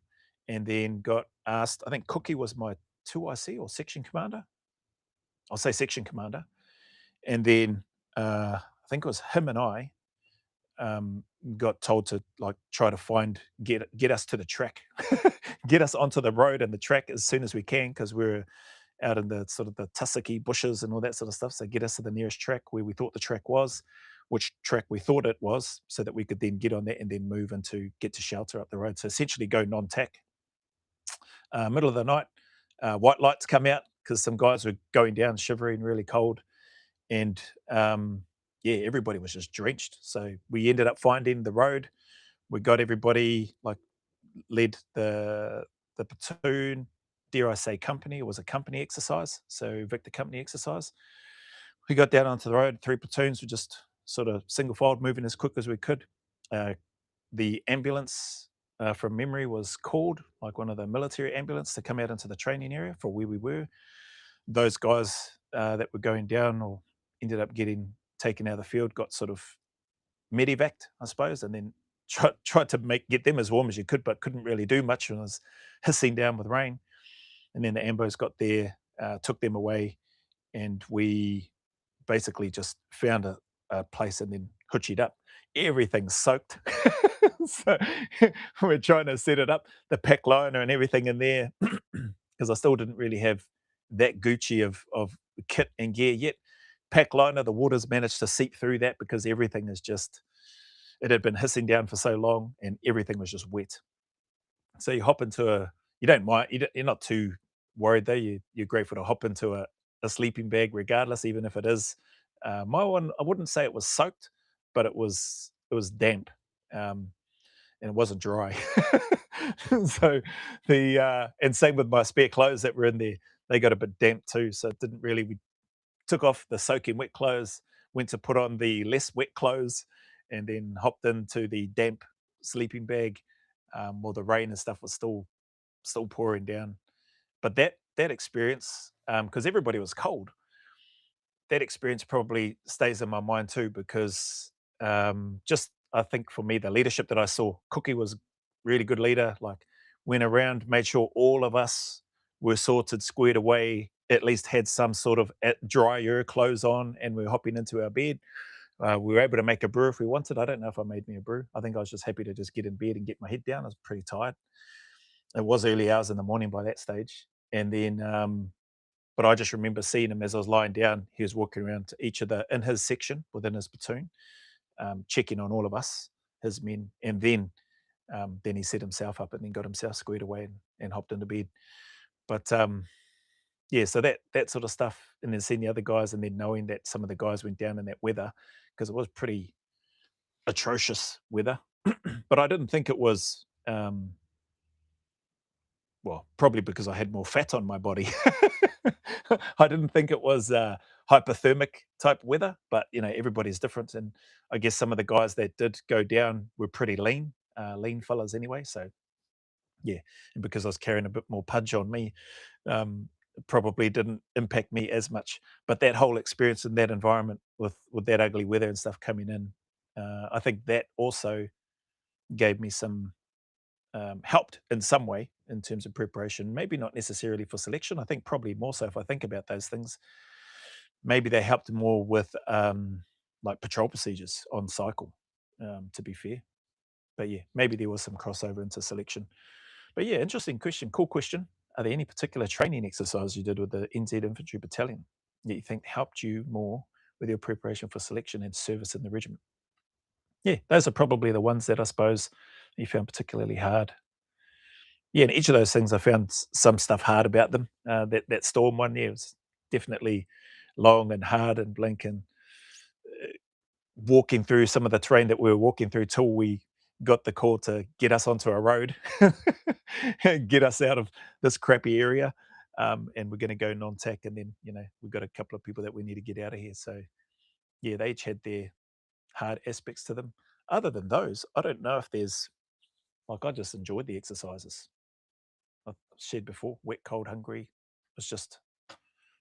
and then got asked. I think Cookie was my 2IC or section commander. I'll say section commander, and then I think it was him and I got told to like try to get us to the track, get us onto the road and the track as soon as we can, because we're out in the sort of the tussocky bushes and all that sort of stuff. So get us to the nearest track where we thought the track was, which track we thought it was, so that we could then get on that and then move into get to shelter up the road. So essentially go non-tac. Middle of the night, white lights come out because some guys were going down shivering, really cold, and yeah, everybody was just drenched. So we ended up finding the road. We got everybody, like led the platoon, dare I say company. It was a company exercise, so Victor company exercise. We got down onto the road. 3 platoons were just sort of single filed, moving as quick as we could. Uh, the ambulance, from memory, was called, like one of the military ambulance, to come out into the training area for where we were. Those guys that were going down or ended up getting taken out of the field got sort of medevaced, I suppose, and then tried to get them as warm as you could, but couldn't really do much and was hissing down with rain. And then the ambos got there, took them away, and we basically just found a place and then hoochied up. Everything's soaked. So we're trying to set it up, the pack liner and everything in there, because I still didn't really have that Gucci of kit and gear yet. Pack liner, the water's managed to seep through that because everything is just, it had been hissing down for so long and everything was just wet. So you hop into a you don't mind you're not too worried though. You're grateful to hop into a sleeping bag regardless, even if it is my one. I wouldn't say it was soaked, but it was damp. And it wasn't dry. So and same with my spare clothes that were in there, they got a bit damp too. So it didn't really. We took off the soaking wet clothes, went to put on the less wet clothes, and then hopped into the damp sleeping bag. While the rain and stuff was still pouring down. But that experience, because everybody was cold, that experience probably stays in my mind too because just I think for me the leadership that I saw, Cookie was really good leader. Like went around, made sure all of us were sorted, squared away, at least had some sort of drier clothes on, and we were hopping into our bed. We were able to make a brew if we wanted. I don't know if I made me a brew. I think I was just happy to just get in bed and get my head down. I was pretty tired. It was early hours in the morning by that stage, and then but I just remember seeing him as I was lying down. He was walking around to each of the in his section within his platoon, checking on all of us, his men, and then he set himself up and then got himself squared away and hopped into bed. But yeah, so that sort of stuff, and then seeing the other guys, and then knowing that some of the guys went down in that weather because it was pretty atrocious weather. But I didn't think it was. Well, probably because I had more fat on my body. I didn't think it was hypothermic type weather, but everybody's different, and I guess some of the guys that did go down were pretty lean fellas anyway. So yeah, and because I was carrying a bit more pudge on me, it probably didn't impact me as much. But that whole experience in that environment with that ugly weather and stuff coming in, I think that also gave me some helped in some way in terms of preparation. Maybe not necessarily for selection. I think probably more so if I think about those things. Maybe they helped more with like patrol procedures on cycle. To be fair, but yeah, maybe there was some crossover into selection. But yeah, interesting question. Cool question. Are there any particular training exercises you did with the NZ Infantry Battalion that you think helped you more with your preparation for selection and service in the regiment? Yeah, those are probably the ones that I suppose you found particularly hard. Yeah, and each of those things I found some stuff hard about them. That Storm one, yeah, was definitely long and hard and blink and walking through some of the terrain that we were walking through till we got the call to get us onto a road, get us out of this crappy area, and we're going to go non-tac, and then we've got a couple of people that we need to get out of here. So yeah, they each had their hard aspects to them. Other than those, I don't know if there's like I just enjoyed the exercises. I've said before, wet, cold, hungry. It's just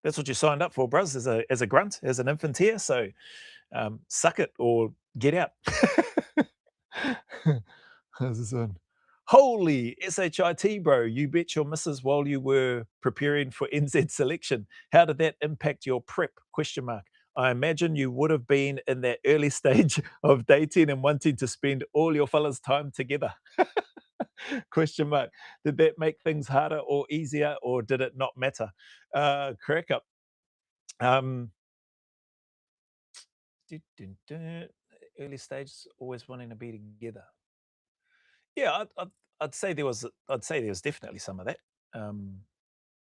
that's what you signed up for, bros, as a grunt, as an infanteer. So suck it or get out. How's this one? Holy SHIT, bro. You bet your missus while you were preparing for NZ selection. How did that impact your prep? Question mark. I imagine you would have been in that early stage of dating and wanting to spend all your fellas' time together. Question mark. Did that make things harder or easier, or did it not matter? Crack up. Um, early stages, always wanting to be together. Yeah, I'd say there was definitely some of that. Um,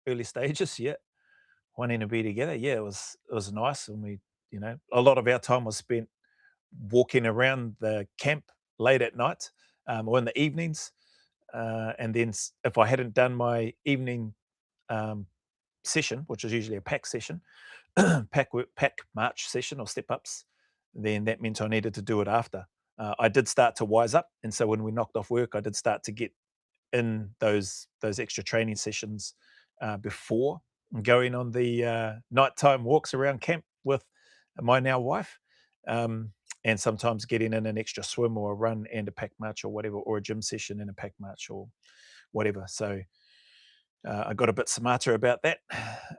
Early stages, yeah, wanting to be together. Yeah, it was nice, and a lot of our time was spent walking around the camp late at night, or in the evenings, and then if I hadn't done my evening um, session, which was usually a pack session, pack march session or step ups, then that meant I needed to do it after. I did start to wise up, and so when we knocked off work, I did start to get in those extra training sessions before going on the nighttime walks around camp with my now wife, um, and sometimes getting in an extra swim or a run and a pack march or whatever, or a gym session and a pack march or whatever. So I got a bit smarter about that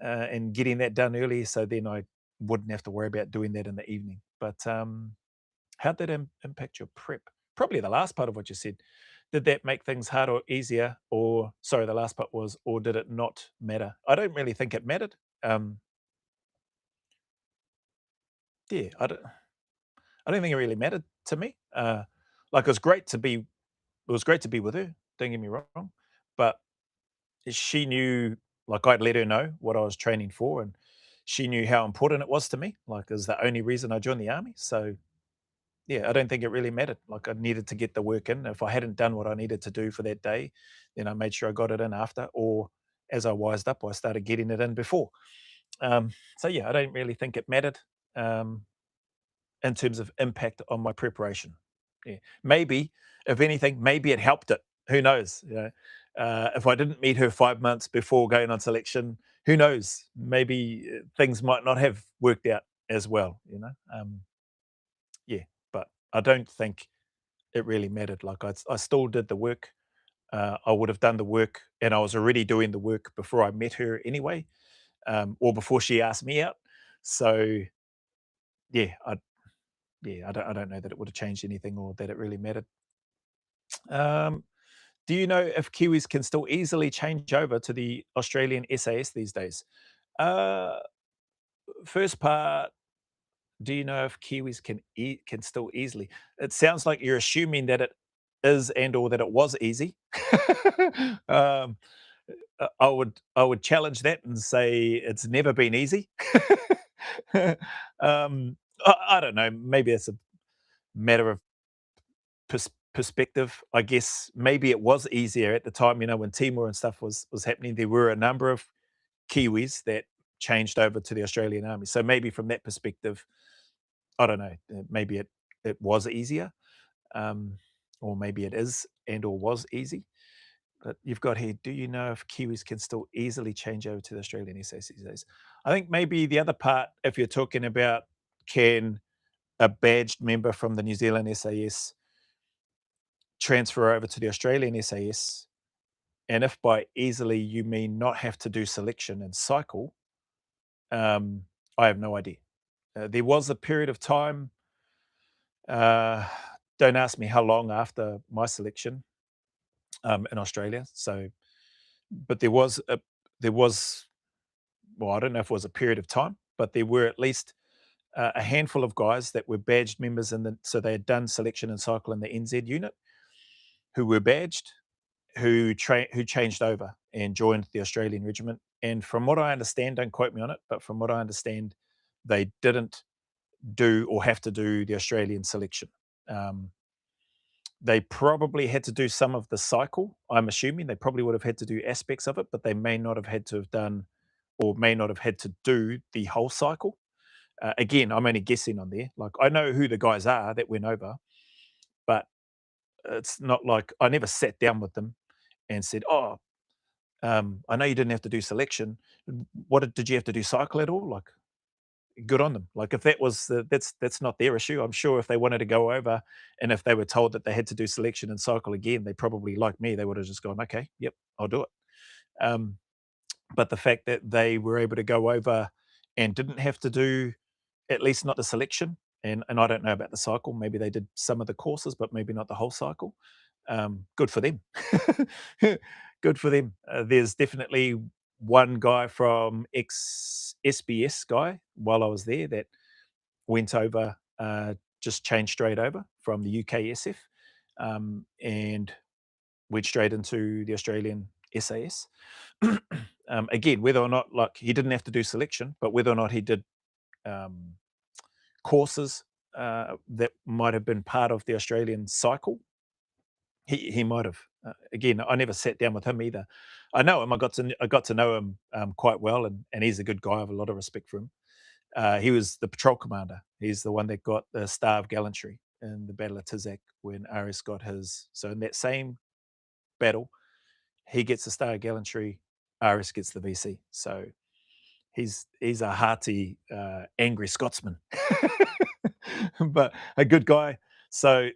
and getting that done early, so then I wouldn't have to worry about doing that in the evening. But how'd that impact your prep? Probably the last part of what you said. Did that make things harder or easier? Or, sorry, the last part was, or did it not matter? I don't really think it mattered. Um, yeah, I don't think it really mattered to me. Like it was great to be with her. Don't get me wrong. but she knew, like I'd let her know what I was training for, and she knew how important it was to me. Like, it was the only reason I joined the army. So yeah, I don't think it really mattered. Like, I needed to get the work in. If I hadn't done what I needed to do for that day, then I made sure I got it in after, or as I wised up, I started getting it in before. So yeah, I don't really think it mattered. Um, in terms of impact on my preparation. Yeah. Maybe, if anything, maybe it helped it. Who knows? You know, if I didn't meet her 5 months before going on selection, who knows? Maybe things might not have worked out as well. Yeah, but I don't think it really mattered. Like, I still did the work. I would have done the work, and I was already doing the work before I met her anyway, or before she asked me out. So yeah, I don't know that it would have changed anything or that it really mattered. Um, do you know if Kiwis can still easily change over to the Australian SAS these days? Uh, First part, do you know if Kiwis can still easily? It sounds like you're assuming that it is and or that it was easy. um, I would challenge that and say it's never been easy. I don't know. Maybe it's a matter of perspective. I guess maybe it was easier at the time, when Timor and stuff was happening. There were a number of Kiwis that changed over to the Australian Army. So maybe from that perspective, I don't know. Maybe it was easier, um, or maybe it is and or was easy. But you've got here. Do you know if Kiwis can still easily change over to the Australian SAS these days? I think maybe the other part, if you're talking about, can a badged member from the New Zealand SAS transfer over to the Australian SAS, and if by easily you mean not have to do selection and cycle, um, I have no idea. There was a period of time, uh, don't ask me how long after my selection, in Australia. So, but there was, well, I don't know if it was a period of time, but there were at least a handful of guys that were badged members so they had done selection and cycle in the NZ unit, who were badged, who changed over and joined the Australian regiment. And from what I understand, don't quote me on it, but from what I understand, they didn't do or have to do the Australian selection. Um, they probably had to do some of the cycle. I'm assuming they probably would have had to do aspects of it, but they may not have had to have done, or may not have had to do the whole cycle. Again, I'm only guessing on there. Like, I know who the guys are that went over, but it's not like I never sat down with them and said, "Oh, I know you didn't have to do selection. What did you have to do cycle at all?" Like, good on them. Like, if that was that's not their issue. I'm sure if they wanted to go over and if they were told that they had to do selection and cycle again, they probably, like me, they would have just gone, "Okay, yep, I'll do it." Um, but the fact that they were able to go over and didn't have to do, at least not the selection, and I don't know about the cycle. Maybe they did some of the courses, but maybe not the whole cycle. Good for them. Good for them. There's definitely one guy from ex SBS guy while I was there that went over, just changed straight over from the UKSF, and went straight into the Australian SAS. Again, whether or not, like, he didn't have to do selection, but whether or not he did um, courses that might have been part of the Australian cycle, he might have. Again, I never sat down with him either. I know him. I got to know him quite well, and he's a good guy. I have a lot of respect for him. He was the patrol commander. He's the one that got the Star of Gallantry in the Battle of Tizak when RS got his. So in that same battle, he gets the Star of Gallantry. RS gets the VC. So he's a hearty, angry Scotsman, but a good guy. So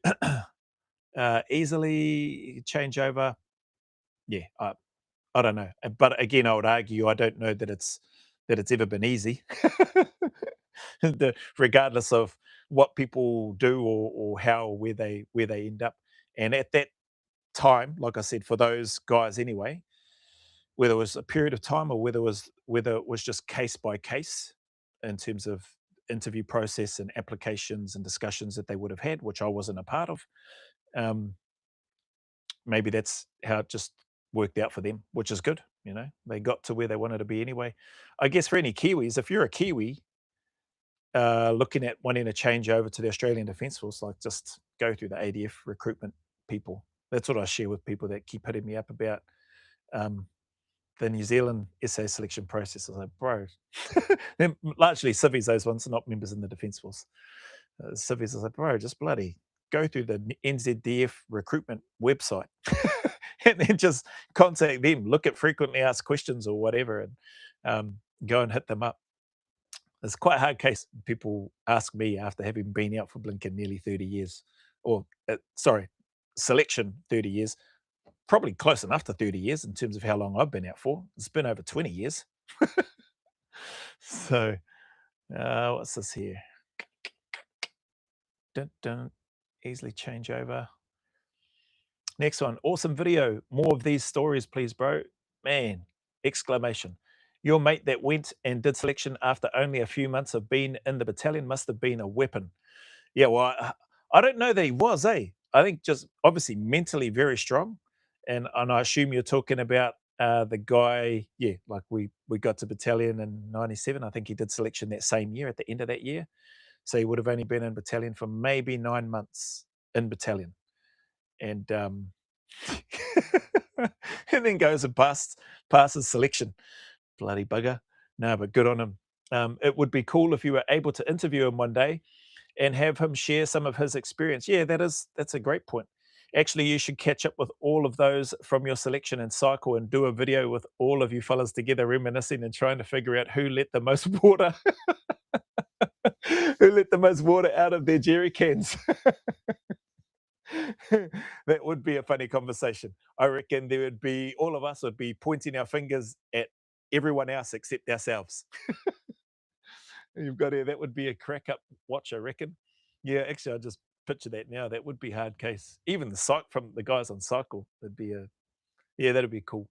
easily change over. Yeah, I don't know. But again, I would argue I don't know that it's ever been easy, regardless of what people do or how or where they end up. And at that time, like I said, for those guys anyway, whether it was a period of time or whether it was just case by case in terms of interview process and applications and discussions that they would have had, which I wasn't a part of. Um, Maybe that's how it just worked out for them, which is good. They got to where they wanted to be anyway. I guess for any Kiwis, if you're a Kiwi looking at wanting to change over to the Australian Defence Force, like just go through the ADF recruitment people. That's what I share with people that keep hitting me up about um, the New Zealand SA selection process. I was like, bro, they're largely civvies, those ones, are not members in the Defence Force. Civvies, I was like, bro, just bloody go through the NZDF recruitment website and then just contact them, look at frequently asked questions or whatever, and go and hit them up. It's quite a hard case. People ask me after having been out for blinking nearly 30 years, or sorry, selection 30 years, probably close enough to 30 years in terms of how long I've been out for. It's been over 20 years. So, what's this here? Dun, dun, easily change over. Next one, awesome video. More of these stories, please, bro. Man, exclamation. Your mate that went and did selection after only a few months of being in the battalion must have been a weapon. Yeah, well, I don't know that he was, eh? I think just obviously mentally very strong. And I assume you're talking about the guy, yeah, like we got to battalion in 97. I think he did selection that same year at the end of that year. So he would have only been in battalion for maybe 9 months in battalion. And and then goes and passes selection. Bloody bugger. No, but good on him. It would be cool if you were able to interview him one day and have him share some of his experience. Yeah, that's a great point. Actually, you should catch up with all of those from your selection and cycle and do a video with all of you fellas together reminiscing and trying to figure out who let the most water who let the most water out of their jerry cans. That would be a funny conversation. I reckon there would be, all of us would be pointing our fingers at everyone else except ourselves. You've got here, that would be a crack up watch, I reckon. Yeah, actually, I just picture that now. That would be hard case. Even the psych from the guys on cycle would be yeah, that'd be cool.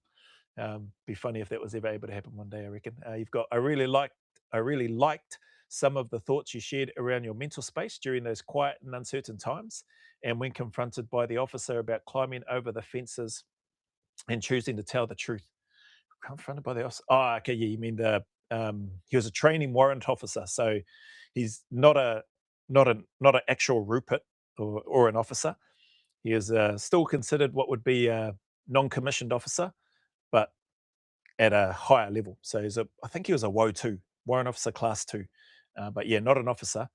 Be funny if that was ever able to happen one day, I reckon. You've got, I really liked some of the thoughts you shared around your mental space during those quiet and uncertain times. And when confronted by the officer about climbing over the fences and choosing to tell the truth. Confronted by the officer. Oh, okay, yeah, you mean he was a training warrant officer, so he's not an actual Rupert or an officer. He is still considered what would be a non-commissioned officer, but at a higher level. So I think he was a WO2, warrant officer class 2, but yeah, not an officer.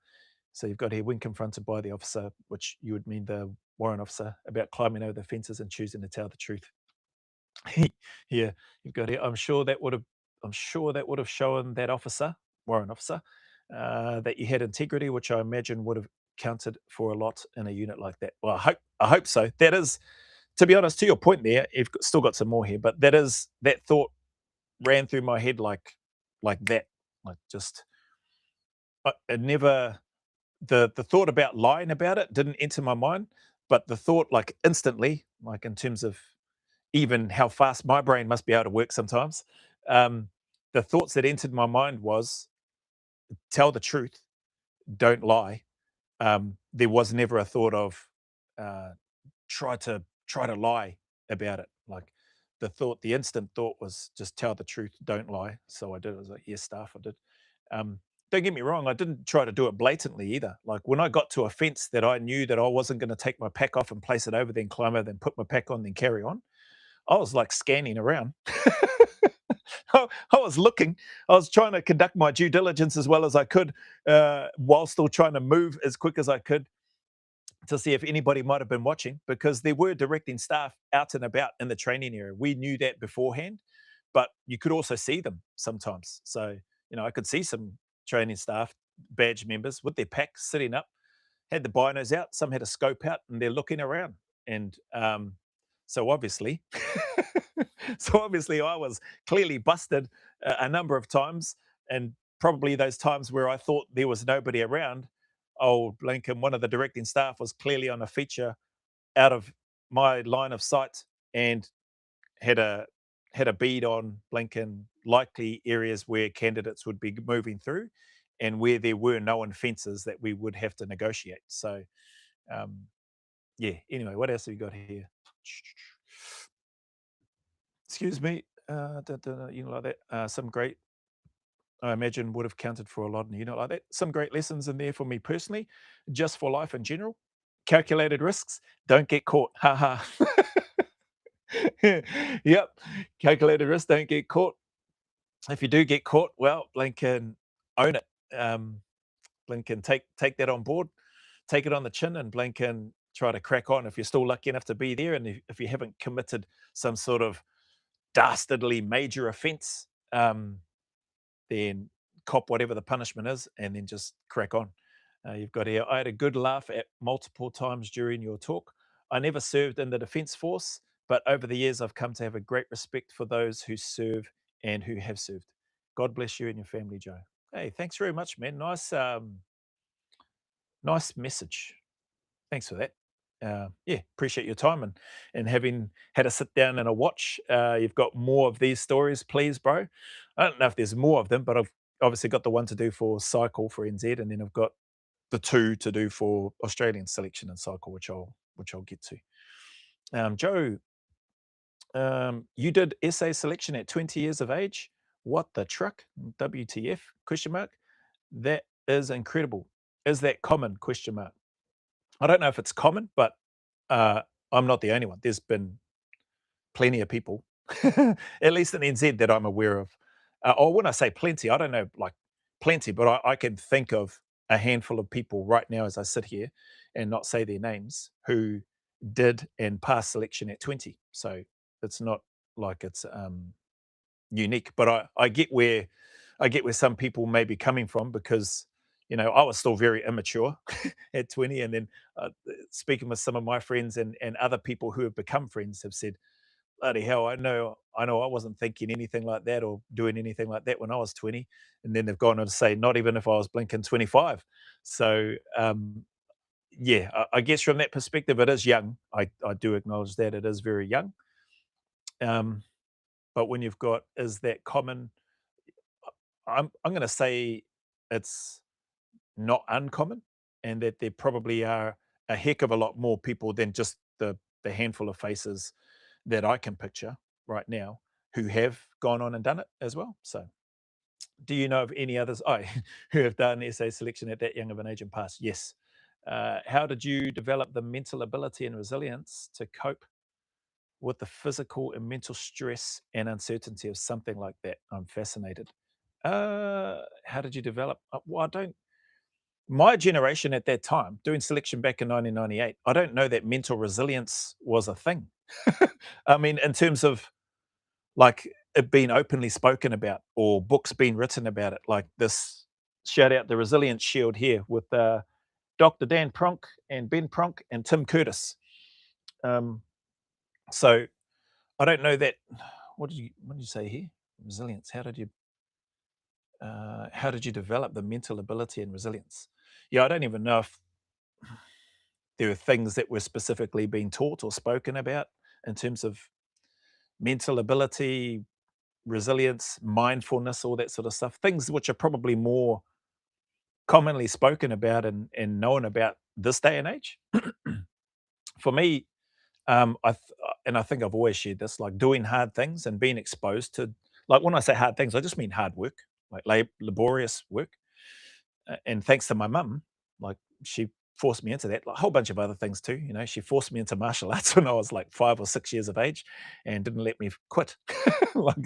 So you've got here when confronted by the officer, which you would mean the warrant officer, about climbing over the fences and choosing to tell the truth. Yeah, you've got it. I'm sure that would have shown that officer, warrant officer, that you had integrity, which I imagine would have counted for a lot in a unit like that. Well, I hope so. That is, to be honest, to your point there, still got some more here, but that thought ran through my head like that, like just it never the thought about lying about it didn't enter my mind, but the thought like instantly, like in terms of even how fast my brain must be able to work sometimes. Um, the thoughts that entered my mind was tell the truth, don't lie. There was never a thought of uh, try to lie about it. Like the instant thought was just tell the truth, don't lie. So I did. I was like, yes, staff, I did. Um, don't get me wrong, I didn't try to do it blatantly either. Like when I got to a fence that I knew that I wasn't going to take my pack off and place it over, then climb over, then put my pack on, then carry on. I was like scanning around. I was looking. I was trying to conduct my due diligence as well as I could, while still trying to move as quick as I could to see if anybody might have been watching, because there were directing staff out and about in the training area. We knew that beforehand, but you could also see them sometimes. So, I could see some training staff, badge members with their packs sitting up, had the binos out, some had a scope out, and they're looking around. And so obviously, I was clearly busted a number of times, and probably those times where I thought there was nobody around. Oh, Blinken, one of the directing staff was clearly on a feature out of my line of sight and had a bead on Blinken likely areas where candidates would be moving through, and where there were known fences that we would have to negotiate. So, um, yeah. Anyway, what else have we got here? excuse me, you know, like that. Some great, I imagine, would have counted for a lot in a unit like that. Some great lessons in there for me personally, just for life in general. Calculated risks, don't get caught. Ha ha. Yep. Calculated risk, don't get caught. If you do get caught, well, Blinken, own it. Blinken, take that on board, take it on the chin, and Blinken, try to crack on if you're still lucky enough to be there, and if you haven't committed some sort of dastardly major offence, then cop whatever the punishment is, and then just crack on. You've got here. I had a good laugh at multiple times during your talk. I never served in the Defence Force, but over the years, I've come to have a great respect for those who serve and who have served. God bless you and your family, Joe. Hey, thanks very much, man. Nice message. Thanks for that. Yeah, appreciate your time and having had a sit down and a watch. You've got more of these stories, please, bro. I don't know if there's more of them, but I've obviously got the one to do for cycle for NZ, and then I've got the two to do for Australian selection and cycle, which I'll get to. Joe, you did SA selection at 20 years of age. What the truck? WTF? Question mark. That is incredible. Is that common? Question mark. I don't know if it's common, but uh, I'm not the only one. There's been plenty of people, at least in NZ, that I'm aware of. Or when I say plenty, I don't know like plenty, but I can think of a handful of people right now as I sit here and not say their names who did and passed selection at 20. So it's not like it's unique, but I get where some people may be coming from because I was still very immature at 20, and then speaking with some of my friends and other people who have become friends have said, bloody hell, I know I wasn't thinking anything like that or doing anything like that when I was 20. And then they've gone on to say, not even if I was blinking 25. So yeah, I guess from that perspective, it is young. I do acknowledge that it is very young. Um, but when you've got, is that common? I'm going to say it's not uncommon, and that there probably are a heck of a lot more people than just the handful of faces that I can picture right now who have gone on and done it as well. So, do you know of any others who have done SA selection at that young of an age and passed? Yes. How did you develop the mental ability and resilience to cope with the physical and mental stress and uncertainty of something like that? I'm fascinated. How did you develop? Well, I don't. My generation at that time, doing selection back in 1998, I don't know that mental resilience was a thing. I mean, in terms of like it being openly spoken about or books being written about it, like this shout out the Resilience Shield here with Dr. Dan Pronk and Ben Pronk and Tim Curtis. Um, so I don't know that. What did you say here? Resilience. How did you develop the mental ability and resilience? Yeah, I don't even know if there were things that were specifically being taught or spoken about in terms of mental ability, resilience, mindfulness, all that sort of stuff. Things which are probably more commonly spoken about and known about this day and age. For me, and I think I've always shared this, like doing hard things and being exposed to, like when I say hard things, I just mean hard work, like laborious work. And thanks to my mum, like she forced me into that, like a whole bunch of other things too. She forced me into martial arts when I was like 5 or 6 years of age, and didn't let me quit. like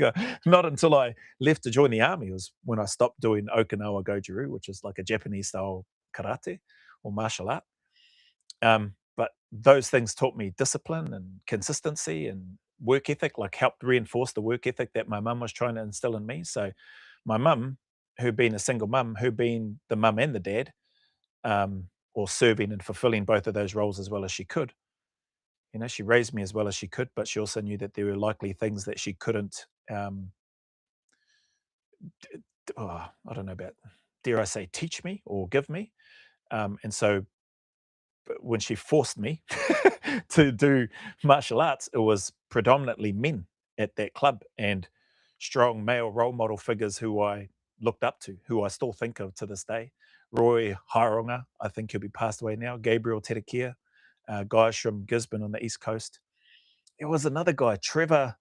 not until I left to join the army was when I stopped doing Okinawa Goju-ryu, which is like a Japanese style karate or martial art. But those things taught me discipline and consistency and work ethic, like helped reinforce the work ethic that my mum was trying to instill in me. So my mum, who being a single mum, who being the mum and the dad, or serving and fulfilling both of those roles as well as she could. She raised me as well as she could, but she also knew that there were likely things that she couldn't. I don't know about, dare I say, teach me or give me. And so when she forced me to do martial arts, it was predominantly men at that club and strong male role model figures who I looked up to, who I still think of to this day. Roy Haironga, I think he'll be passed away now. Gabriel Terekia, guys from Gisborne on the East Coast. There was another guy, Trevor.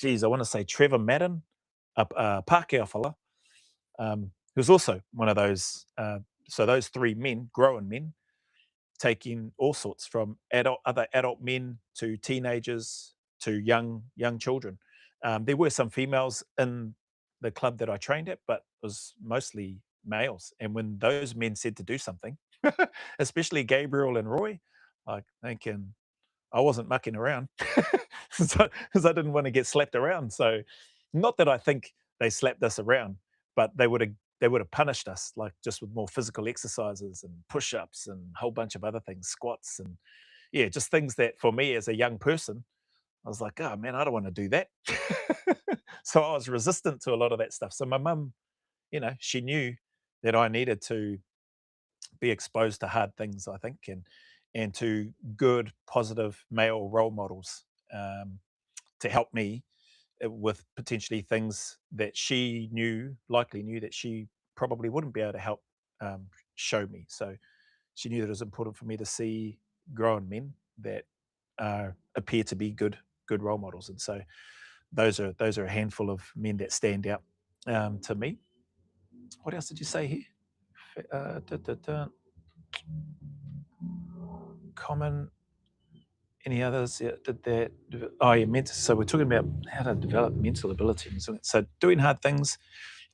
geez, I want to say Trevor Madden, a Pākehā fella, who's also one of those. So those three men, grown men, taking all sorts from other adult men to teenagers to young children. There were some females in the club that I trained at, but it was mostly males. And when those men said to do something, especially Gabriel and Roy, like thinking I wasn't mucking around because I didn't want to get slapped around. So, not that I think they slapped us around, but they would have punished us like just with more physical exercises and push-ups and a whole bunch of other things, squats and yeah, just things that for me as a young person, I was like, oh man, I don't want to do that. So I was resistant to a lot of that stuff. So my mum, she knew that I needed to be exposed to hard things, I think, and to good, positive male role models to help me with potentially things that she likely knew that she probably wouldn't be able to help um, show me. So she knew that it was important for me to see grown men that appear to be good role models, and so those are a handful of men that stand out to me. What else did you say here? Da, da, da. Common. Any others? Yeah, did that? Oh, yeah, mental. So we're talking about how to develop mental ability. So doing hard things,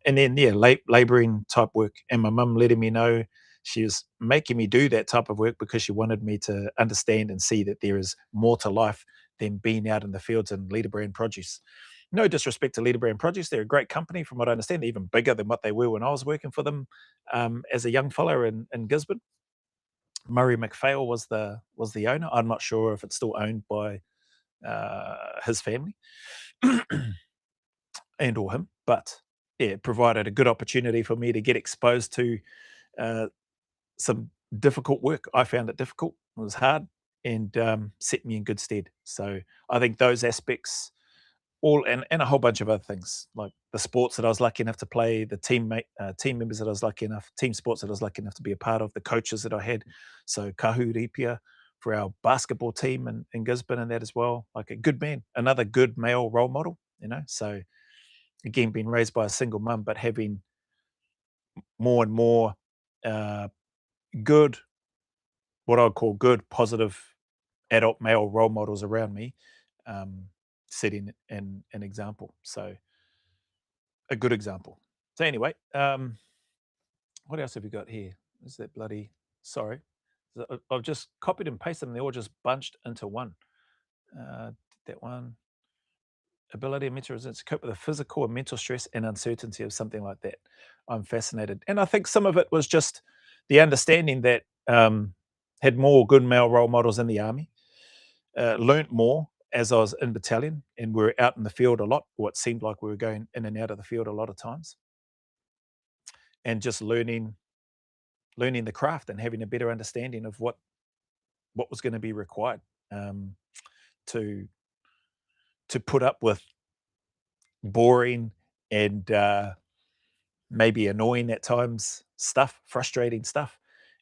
and then yeah, laboring type work. And my mum letting me know she was making me do that type of work because she wanted me to understand and see that there is more to life than being out in the fields and Leader Brand Produce. No disrespect to Leader Brand Produce, they're a great company. From what I understand, they're even bigger than what they were when I was working for them as a young fellow in Gisborne. Murray McPhail was the owner. I'm not sure if it's still owned by his family and or him, but yeah, it provided a good opportunity for me to get exposed to uh, some difficult work. I found it difficult. It was hard and set me in good stead. So I think those aspects, all and a whole bunch of other things like the sports that I was lucky enough to play, the team members that I was lucky enough, team sports that I was lucky enough to be a part of, the coaches that I had. So Kahu Ripia for our basketball team in Gisborne and that as well. Like a good man, another good male role model. So again, being raised by a single mum, but having more and more uh, good, what I'd call good, positive adult male role models around me, um, setting an example. So a good example. So anyway, what else have we got here? Is that bloody sorry? I've just copied and pasted them. They all just bunched into one. That one ability and mental resilience to cope with the physical and mental stress and uncertainty of something like that. I'm fascinated, and I think some of it was just the understanding that had more good male role models in the army. Learnt more as I was in battalion, and we were out in the field a lot. Or it seemed like we were going in and out of the field a lot of times, and just learning the craft and having a better understanding of what was going to be required um, to put up with boring and maybe annoying at times stuff, frustrating stuff,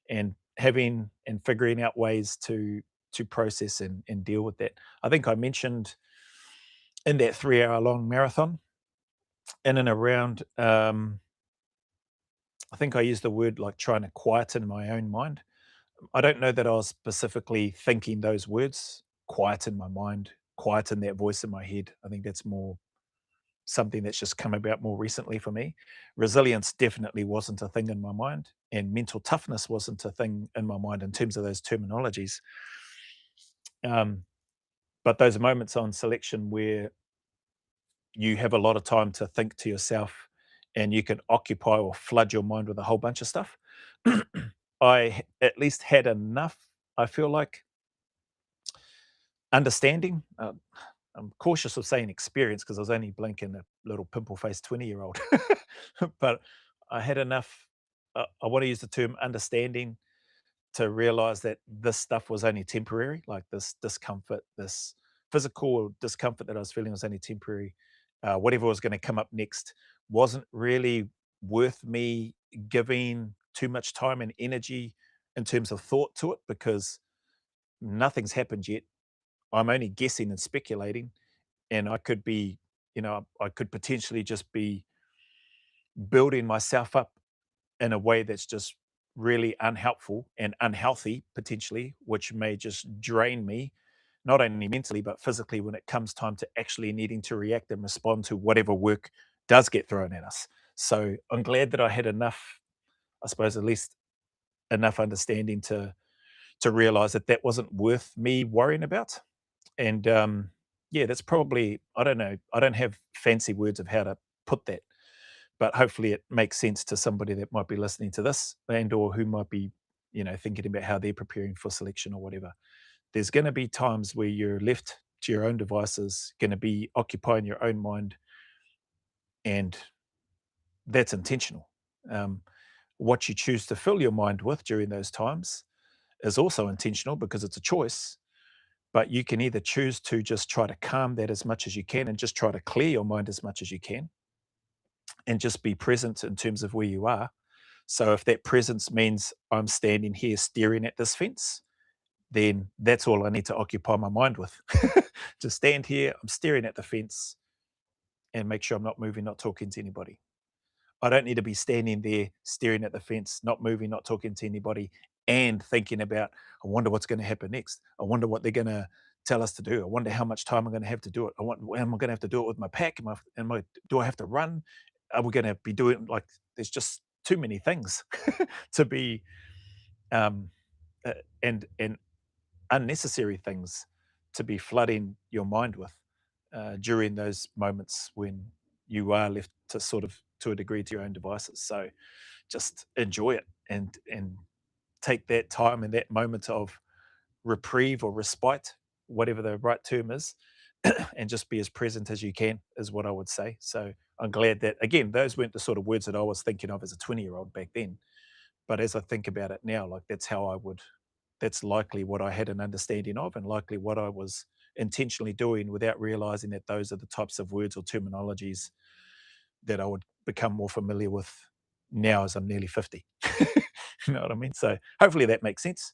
and having and figuring out ways to process and deal with that. I think I mentioned in that 3 hour long marathon, in and around, I think I used the word like trying to quieten my own mind. I don't know that I was specifically thinking those words, quieten my mind, quieten that voice in my head. I think that's more something that's just come about more recently for me. Resilience definitely wasn't a thing in my mind, and mental toughness wasn't a thing in my mind in terms of those terminologies. Um, but those moments on selection where you have a lot of time to think to yourself and you can occupy or flood your mind with a whole bunch of stuff. I at least had enough, I feel like, understanding. I'm cautious of saying experience because I was only blinking a little pimple faced 20-year-old. But I had enough, I want to use the term understanding to realize that this stuff was only temporary, like this discomfort, this physical discomfort that I was feeling was only temporary. Whatever was going to come up next wasn't really worth me giving too much time and energy in terms of thought to it because nothing's happened yet. I'm only guessing and speculating, and I could be I could potentially just be building myself up in a way that's just really unhelpful and unhealthy potentially, which may just drain me, not only mentally, but physically when it comes time to actually needing to react and respond to whatever work does get thrown at us. So I'm glad that I had enough, I suppose, at least enough understanding to realize that that wasn't worth me worrying about. And yeah, that's probably, I don't know, I don't have fancy words of how to put that, but hopefully it makes sense to somebody that might be listening to this and or who might be, thinking about how they're preparing for selection or whatever. There's going to be times where you're left to your own devices, going to be occupying your own mind, and that's intentional. Um, what you choose to fill your mind with during those times is also intentional because it's a choice. But you can either choose to just try to calm that as much as you can and just try to clear your mind as much as you can and just be present in terms of where you are. So if that presence means I'm standing here staring at this fence, then that's all I need to occupy my mind with. Just stand here, I'm staring at the fence and make sure I'm not moving, not talking to anybody. I don't need to be standing there staring at the fence, not moving, not talking to anybody, and thinking about, I wonder what's going to happen next. I wonder what they're going to tell us to do. I wonder how much time I'm going to have to do it. Am I going to have to do it with my pack? Do I have to run? Are we going to be doing like, there's just too many things to be, um, and unnecessary things to be flooding your mind with during those moments when you are left to sort of to a degree to your own devices. So just enjoy it and take that time and that moment of reprieve or respite, whatever the right term is, and just be as present as you can is what I would say. So I'm glad that again, those weren't the sort of words that I was thinking of as a 20-year-old back then. But as I think about it now, like that's likely what I had an understanding of and likely what I was intentionally doing without realizing that those are the types of words or terminologies that I would become more familiar with now as I'm nearly 50. You know what I mean? So hopefully that makes sense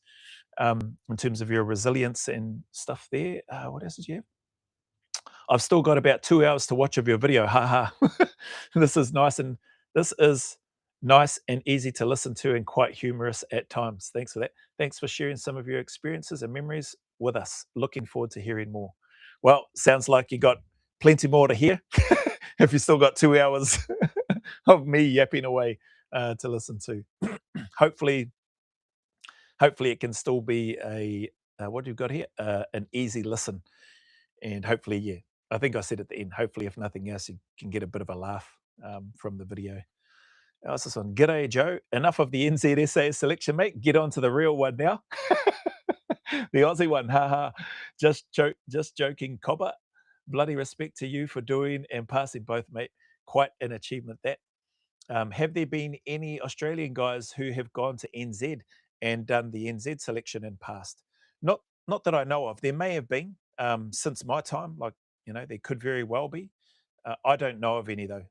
in terms of your resilience and stuff there. What else did you have? I've still got about 2 hours to watch of your video. Ha ha. This is nice and this is nice and easy to listen to and quite humorous at times. Thanks for that. Thanks for sharing some of your experiences and memories with us. Looking forward to hearing more. Well, sounds like you got plenty more to hear if you still got 2 hours of me yapping away to listen to. hopefully, hopefully it can still be a what you've got here, an easy listen, and hopefully, yeah, I think I said at the end, hopefully, if nothing else, you can get a bit of a laugh from the video. How's this one? G'day, Joe. Enough of the NZSA selection, mate. Get on to the real one now. The Aussie one. Haha. Just joking, Cobber. Bloody respect to you for doing and passing both, mate. Quite an achievement that. Have there been any Australian guys who have gone to NZ and done the NZ selection in past? Not not that I know of. There may have been since my time. Like there could very well be. I don't know of any though,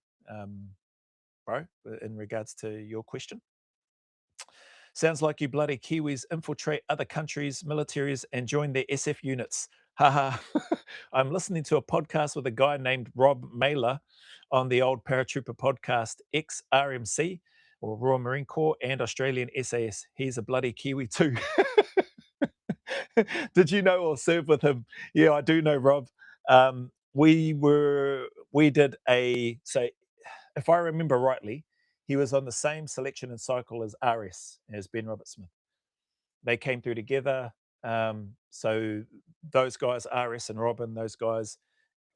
bro. In regards to your question, sounds like you bloody Kiwis infiltrate other countries' militaries and join their SF units. Haha. I'm listening to a podcast with a guy named Rob Mailer on the old Paratrooper podcast, ex RMC or Royal Marine Corps and Australian SAS. He's a bloody Kiwi too. Did you know or serve with him? Yeah, I do know Rob. We did a, so if I remember rightly, he was on the same selection and cycle as RS, as Ben Robert-Smith. They came through together. So those guys, RS and Robin, those guys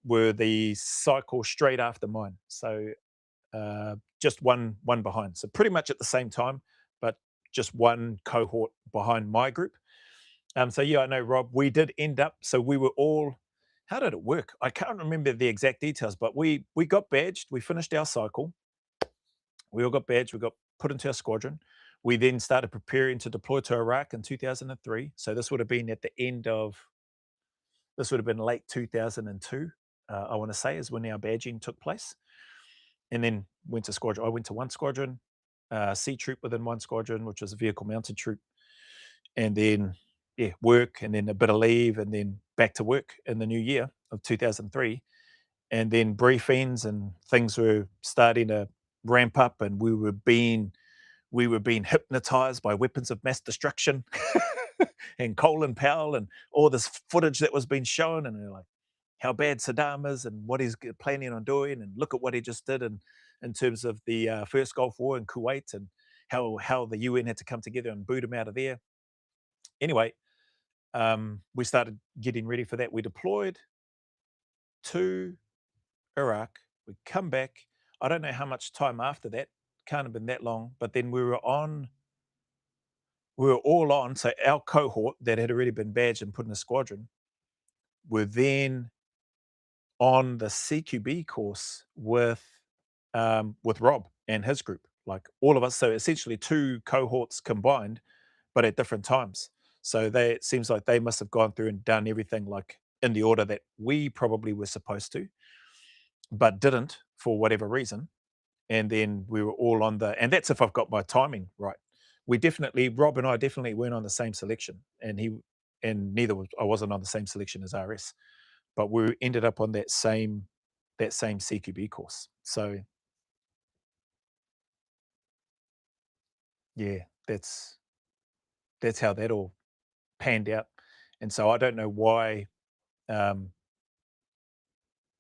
were the cycle straight after mine. So just one behind. So pretty much at the same time, but just one cohort behind my group. So yeah, I know Rob. We did end up. So we were all. How did it work? I can't remember the exact details, but we got badged. We finished our cycle. We all got badged. We got put into our squadron. We then started preparing to deploy to Iraq in 2003. So this would have been at the end of. This would have been late 2002. I want to say is when our badging took place, and then went to squadron. I went to one squadron, C troop within one squadron, which was a vehicle mounted troop, and then work, and then a bit of leave, and then back to work in the new year of 2003. and then briefings and things were starting to ramp up, and we were being hypnotized by weapons of mass destruction and Colin Powell and all this footage that was being shown, and they're like how bad Saddam is and what he's planning on doing, and look at what he just did in terms of the first Gulf War in Kuwait, and how the UN had to come together and boot him out of there. Anyway, we started getting ready for that. We deployed to Iraq. We come back. I don't know how much time after that. Can't have been that long. But then we were on. We were all on. So our cohort that had already been badged and put in a squadron were then on the CQB course with Rob and his group, like all of us. So essentially two cohorts combined, but at different times. So it seems like they must have gone through and done everything like in the order that we probably were supposed to, but didn't for whatever reason. And then we were all on and that's if I've got my timing right. Rob and I definitely weren't on the same selection, and neither I wasn't on the same selection as RS, but we ended up on that same CQB course. So yeah, that's how that all panned out. And so I don't know um,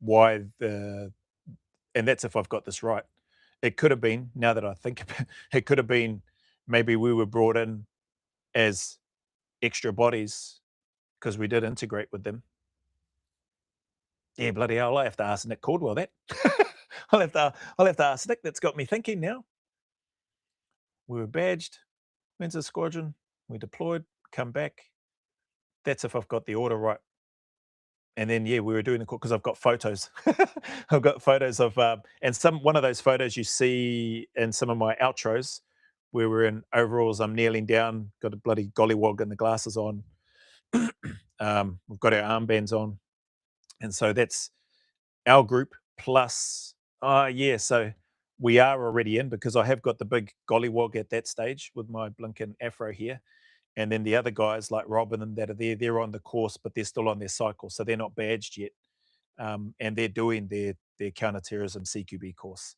why and that's if I've got this right. It could have been, now that I think about it, it could have been maybe we were brought in as extra bodies because we did integrate with them. Yeah, bloody hell, I have to ask Nick Caldwell that. I'll have to ask Nick. That's got me thinking now. We were badged, went to the squadron, we deployed, come back. That's if I've got the order right. And then yeah, we were doing the call because I've got photos. I've got photos of and one of those photos you see in some of my outros where we're in overalls. I'm kneeling down, got a bloody gollywog and the glasses on. We've got our armbands on, and so that's our group plus. Yeah, so we are already in because I have got the big gollywog at that stage with my blinking afro here. And then the other guys like Robin and that are there, they're on the course, but they're still on their cycle, so they're not badged yet, and they're doing their counterterrorism CQB course.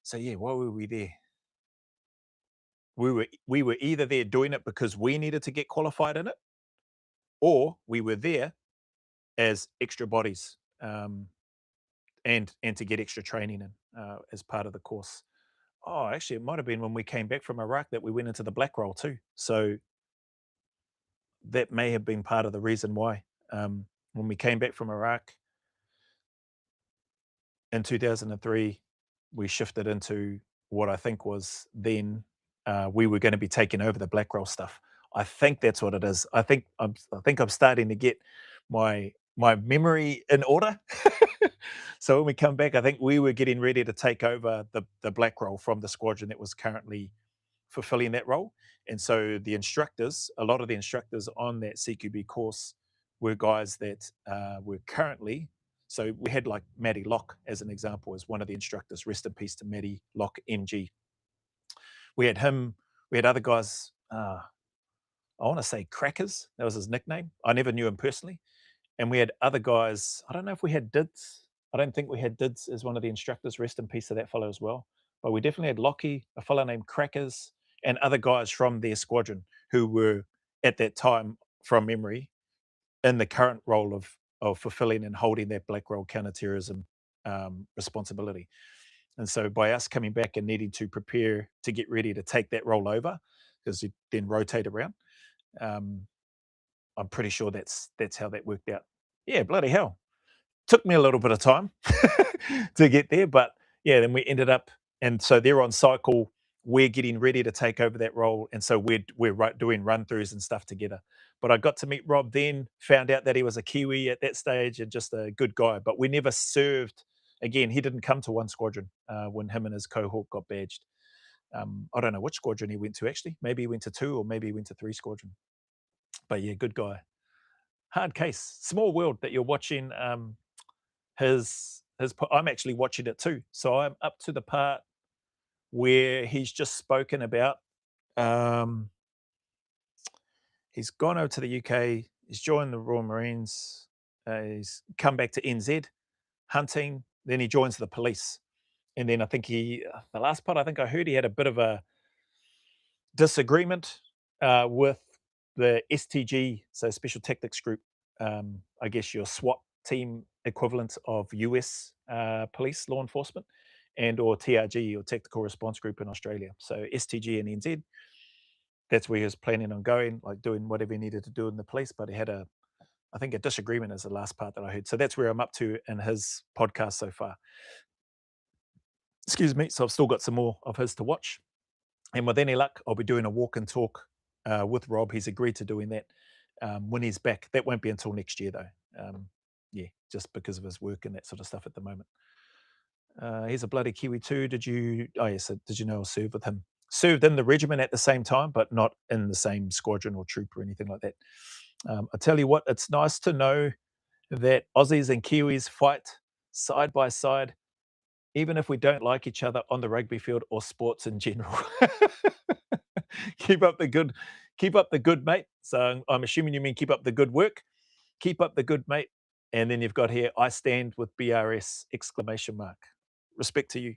So yeah, why were we there? We were either there doing it because we needed to get qualified in it, or we were there as extra bodies, and to get extra training in as part of the course. Oh, actually, it might have been when we came back from Iraq that we went into the black roll too. So that may have been part of the reason why. When we came back from Iraq in 2003, we shifted into what I think was then we were going to be taking over the black roll stuff. I think that's what it is. I think I'm starting to get my memory in order. So when we come back, I think we were getting ready to take over the black roll from the squadron that was currently fulfilling that role. And so a lot of the instructors on that CQB course were guys that were currently. So we had like Matty Locke as an example as one of the instructors. Rest in peace to Matty Locke, MG. We had him. We had other guys. I want to say Crackers. That was his nickname. I never knew him personally. And we had other guys. I don't know if we had Dids. I don't think we had Dids as one of the instructors. Rest in peace to that fellow as well. But we definitely had Lockie, a fellow named Crackers, and other guys from their squadron who were at that time, from memory, in the current role of fulfilling and holding that black role counterterrorism responsibility. And so by us coming back and needing to prepare to get ready to take that role over, because you then rotate around, um, I'm pretty sure that's how that worked out. Yeah, bloody hell. Took me a little bit of time to get there, but yeah, then we ended up, and so they're on cycle. We're getting ready to take over that role, and so we're doing run throughs and stuff together. But I got to meet Rob then, found out that he was a Kiwi at that stage and just a good guy. But we never served. Again, he didn't come to one squadron when him and his cohort got badged. I don't know which squadron he went to actually. Maybe he went to two, or maybe he went to three squadron. But yeah, good guy. Hard case. Small world that you're watching. I'm actually watching it too. So I'm up to the part where he's just spoken about. Um, he's gone over to the UK. He's joined the Royal Marines. He's come back to NZ. hunting. Then he joins the police. And then I think the last part I think I heard he had a bit of a disagreement with the STG, so Special Tactics Group, I guess your SWAT team equivalent of US police law enforcement, and or TRG or Tactical Response Group in Australia. So STG and NZ, that's where he was planning on going, like doing whatever he needed to do in the police, but he had I think a disagreement is the last part that I heard. So that's where I'm up to in his podcast so far. Excuse me. So I've still got some more of his to watch. And with any luck, I'll be doing a walk and talk with Rob. He's agreed to doing that when he's back. That won't be until next year, though. Yeah, just because of his work and that sort of stuff at the moment. He's a bloody Kiwi too. Did you? Oh yes. Did you know I served with him? Served in the regiment at the same time, but not in the same squadron or troop or anything like that. I tell you what, it's nice to know that Aussies and Kiwis fight side by side, even if we don't like each other on the rugby field or sports in general. keep up the good, mate. So I'm assuming you mean keep up the good work. Keep up the good, mate. And then you've got here, I stand with BRS exclamation mark. Respect to you.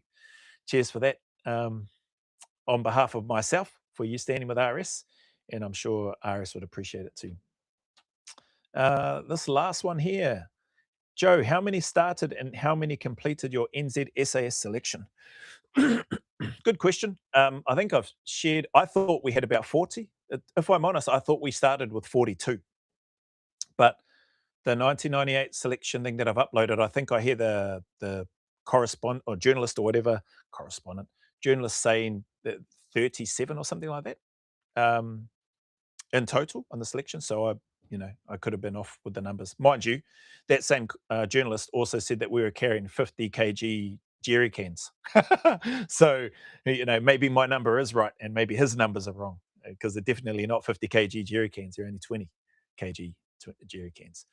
Cheers for that. On behalf of myself, for you standing with RS, and I'm sure RS would appreciate it too. This last one here. Joe, how many started and how many completed your NZ SAS selection? Good question. I think I've shared, I thought we had about 40. If I'm honest, I thought we started with 42. But the 1998 selection thing that I've uploaded, I think I hear the correspondent or journalist or whatever, journalist saying that 37 or something like that in total on the selection. So I could have been off with the numbers. Mind you, that same journalist also said that we were carrying 50 kg jerry cans. So, maybe my number is right and maybe his numbers are wrong because they're definitely not 50 kg jerry cans. They're only 20 kg jerry cans.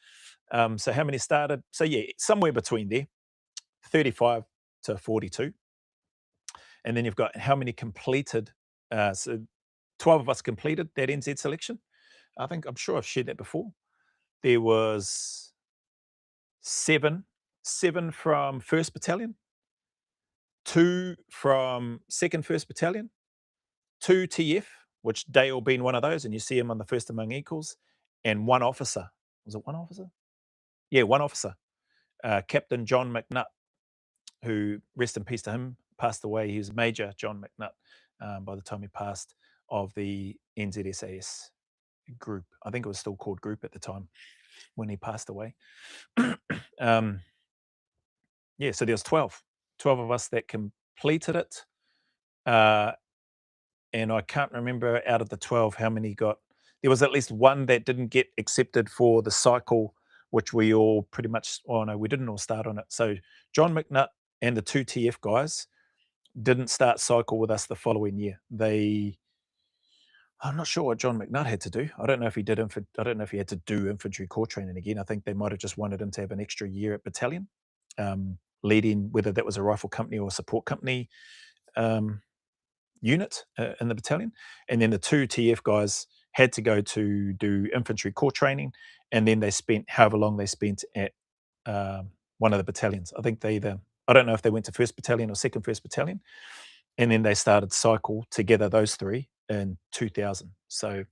So how many started? So yeah, somewhere between there, 35 to 42. And then you've got how many completed. So 12 of us completed that NZ selection. I'm sure I've shared that before. There was seven from 1st Battalion, 2 from 2nd 1st Battalion, 2 TF, which Dale being one of those, and you see him on the First Among Equals, and 1 officer. Was it 1 officer? Yeah, 1 officer. Captain John McNutt, who, rest in peace to him, passed away. He was Major John McNutt by the time he passed, of the NZSAS group. I think it was still called group at the time when he passed away. Yeah, so there was 12 of us that completed it. And I can't remember out of the 12 how many got. There was at least 1 that didn't get accepted for the cycle, which we all pretty much, no, we didn't all start on it. So John McNutt and the 2 TF guys didn't start cycle with us the following year. I'm not sure what John McNutt had to do. I don't know if he did. I don't know if he had to do infantry corps training again. I think they might have just wanted him to have an extra year at battalion, leading whether that was a rifle company or a support company unit in the battalion. And then the 2 TF guys had to go to do infantry corps training, and then they spent however long they spent at one of the battalions. I think I don't know if they went to 1st Battalion or 2nd 1st Battalion, and then they started cycle together, those 3, in 2000. So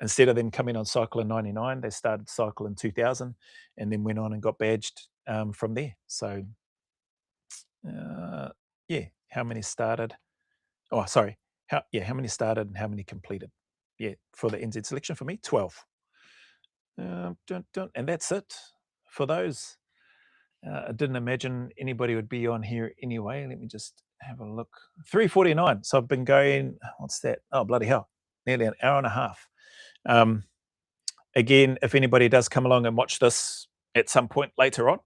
instead of them coming on cycle in 99, they started cycle in 2000 and then went on and got badged from there. So yeah, how many started? Oh, sorry. How many started and how many completed? Yeah, for the NZ selection for me, 12. And that's it for those. I didn't imagine anybody would be on here anyway. Let me just have a look. 3:49. So I've been going, what's that? Oh, bloody hell. Nearly an hour and a half. Again, if anybody does come along and watch this at some point later on,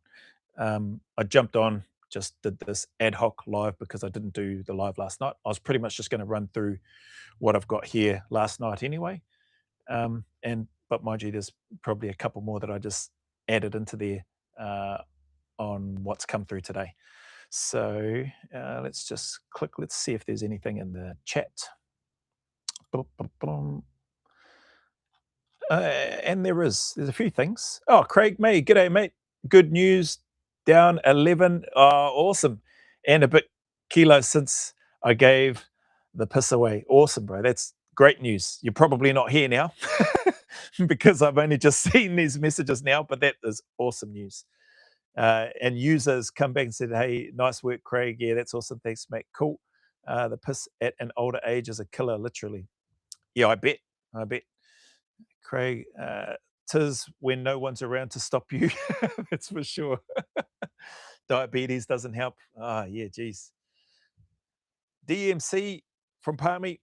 I jumped on, just did this ad hoc live because I didn't do the live last night. I was pretty much just going to run through what I've got here last night anyway. But mind you, there's probably a couple more that I just added into there on what's come through today. So let's just click. Let's see if there's anything in the chat. And there's a few things. Oh, Craig May, g'day, mate. Good news. down 11. Oh, awesome. And a bit kilos since I gave the piss away. Awesome, bro. That's great news. You're probably not here now because I've only just seen these messages now, but that is awesome news. And users come back and said, "Hey, nice work, Craig. Yeah, that's awesome. Thanks, mate. Cool. The piss at an older age is a killer, literally. Yeah, I bet. I bet, Craig. Tis when no one's around to stop you. That's for sure. Diabetes doesn't help. Ah, yeah, geez. DMC from Palmy.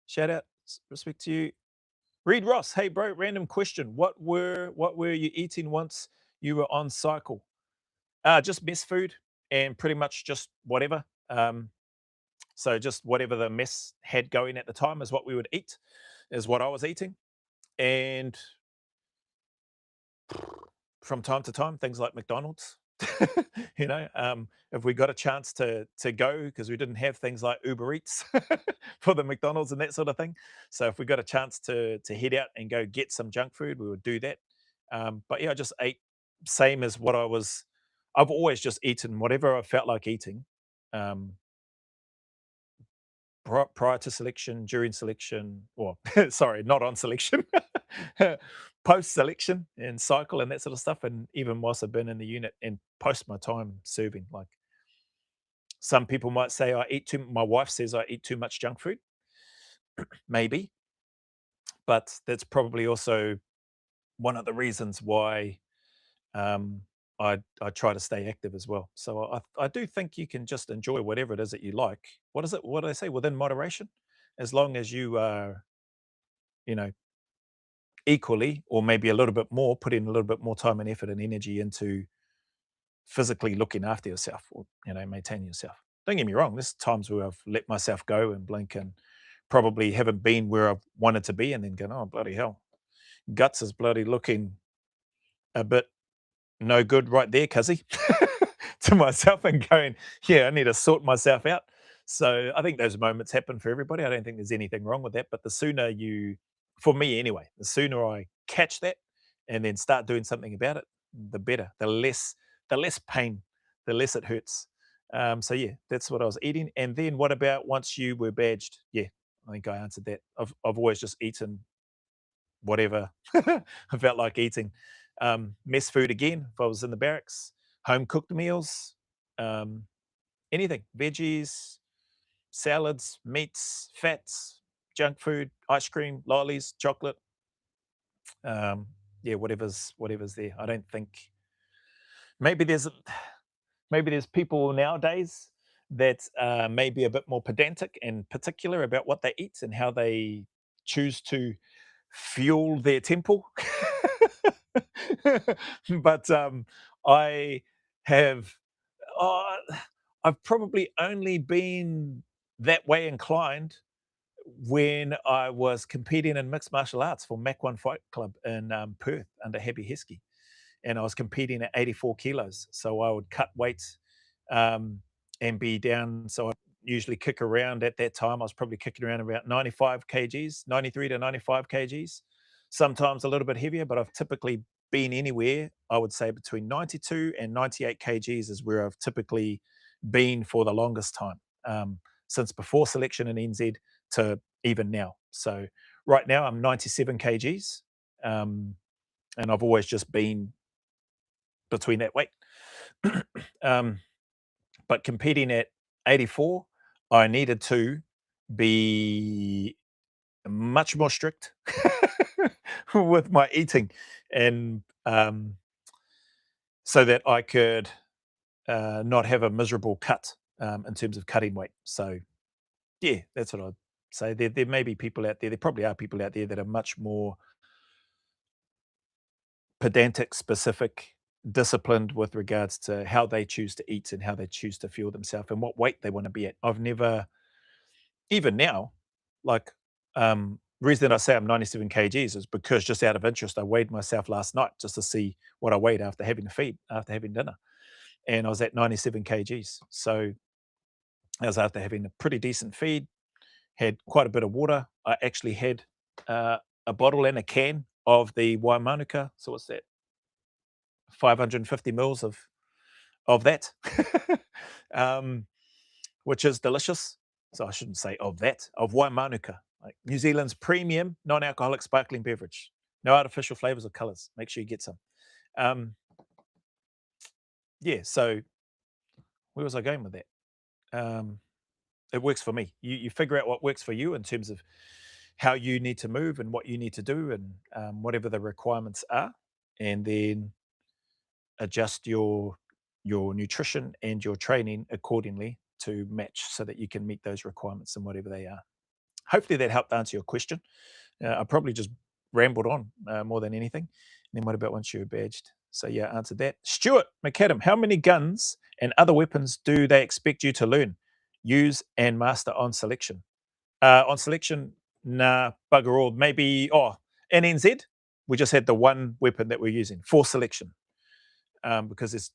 Shout out, respect to you. Reed Ross. Hey, bro. Random question. What were you eating once you were on cycle? Just mess food and pretty much just whatever. So just whatever the mess had going at the time is what we would eat, is what I was eating. And from time to time, things like McDonald's. If we got a chance to go because we didn't have things like Uber Eats for the McDonald's and that sort of thing. So if we got a chance to head out and go get some junk food, we would do that. But yeah, I just ate same as what I was. I've always just eaten whatever I felt like eating. Um, prior to selection, during selection, or sorry, not on selection, post selection and cycle and that sort of stuff. And even whilst I've been in the unit and post my time serving, like some people might say I eat too. My wife says I eat too much junk food, maybe, but that's probably also one of the reasons why um, I try to stay active as well. So I do think you can just enjoy whatever it is that you like. What is it? What do they say? Within moderation, as long as you are, you know, equally or maybe a little bit more, put in a little bit more time and effort and energy into physically looking after yourself or maintaining yourself. Don't get me wrong. There's times where I've let myself go and blink and probably haven't been where I've wanted to be, and then going, oh bloody hell, guts is bloody looking a bit no good right there, cuzzy, to myself and going, yeah, I need to sort myself out. So I think those moments happen for everybody. I don't think there's anything wrong with that. But the sooner you, for me anyway, the sooner I catch that and then start doing something about it, the better. The less pain, the less it hurts. So yeah, that's what I was eating. And then what about once you were badged? Yeah, I think I answered that. I've always just eaten whatever I felt like eating. Mess food again, if I was in the barracks, home cooked meals, um, anything, veggies, salads, meats, fats, junk food, ice cream, lollies, chocolate. Um, yeah, whatever's there. I don't think maybe there's people nowadays that may be a bit more pedantic and particular about what they eat and how they choose to fuel their temple. But I have, uh, I've probably only been that way inclined when I was competing in mixed martial arts for Mac One Fight Club in Perth under Happy Heskey, and I was competing at 84 kilos. So I would cut weights and be down. So I usually kick around at that time. I was probably kicking around about 95 kgs, 93 to 95 kgs, sometimes a little bit heavier, but I've typically been anywhere, I would say between 92 and 98 kgs is where I've typically been for the longest time, since before selection in NZ to even now. So right now I'm 97 kgs, um, and I've always just been between that weight. um, but competing at 84, I needed to be much more strict with my eating, and so that I could not have a miserable cut in terms of cutting weight. So yeah, that's what I'd say. There may be people out there. There probably are people out there that are much more pedantic, specific, disciplined with regards to how they choose to eat and how they choose to fuel themselves and what weight they want to be at. I've never, even now, like, reason that I say I'm 97 kgs is because just out of interest, I weighed myself last night just to see what I weighed after having a feed, after having dinner. And I was at 97 kgs. So I was after having a pretty decent feed, had quite a bit of water. I actually had uh, a bottle and a can of the Waimanuka. So what's that? 550 mils of that, um, which is delicious. So I shouldn't say of that, of Waimanuka, like New Zealand's premium non-alcoholic sparkling beverage. No artificial flavors or colors. Make sure you get some. Um, yeah, so where was I going with that? Um, it works for me. You figure out what works for you in terms of how you need to move and what you need to do and whatever the requirements are, and then adjust your nutrition and your training accordingly to match so that you can meet those requirements and whatever they are. Hopefully that helped answer your question. I probably just rambled on more than anything. And then what about once you're badged? So yeah, answered that. Stuart McAdam, how many guns and other weapons do they expect you to learn, use, and master on selection? On selection, nah, bugger all. Maybe, in NZ, we just had the one weapon that we're using for selection because it's,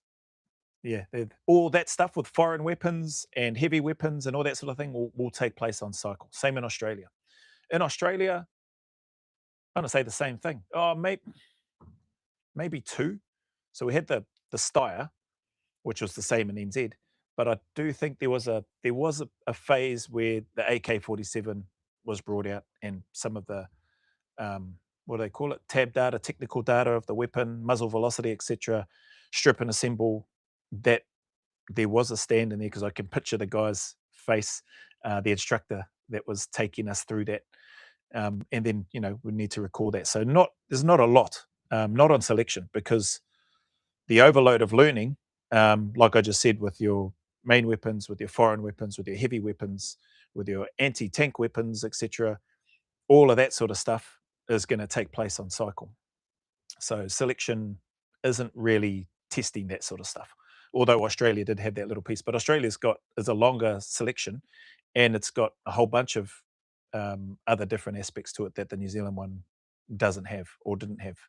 yeah, all that stuff with foreign weapons and heavy weapons and all that sort of thing will take place on cycle. Same in Australia. In Australia, I'm going to say the same thing. Oh, maybe two. So we had the Steyr, which was the same in NZ, but I do think there was a phase where the AK-47 was brought out and some of the what do they call it? Tab data, technical data of the weapon, muzzle velocity, etc. Strip and assemble. That there was a stand in there because I can picture the guy's face, the instructor that was taking us through that. And then we need to record that. So there's not a lot, not on selection because the overload of learning, like I just said, with your main weapons, with your foreign weapons, with your heavy weapons, with your anti-tank weapons, etc. All of that sort of stuff is going to take place on cycle. So selection isn't really testing that sort of stuff. Although Australia did have that little piece, but Australia's got is a longer selection, and it's got a whole bunch of other different aspects to it that the New Zealand one doesn't have or didn't have.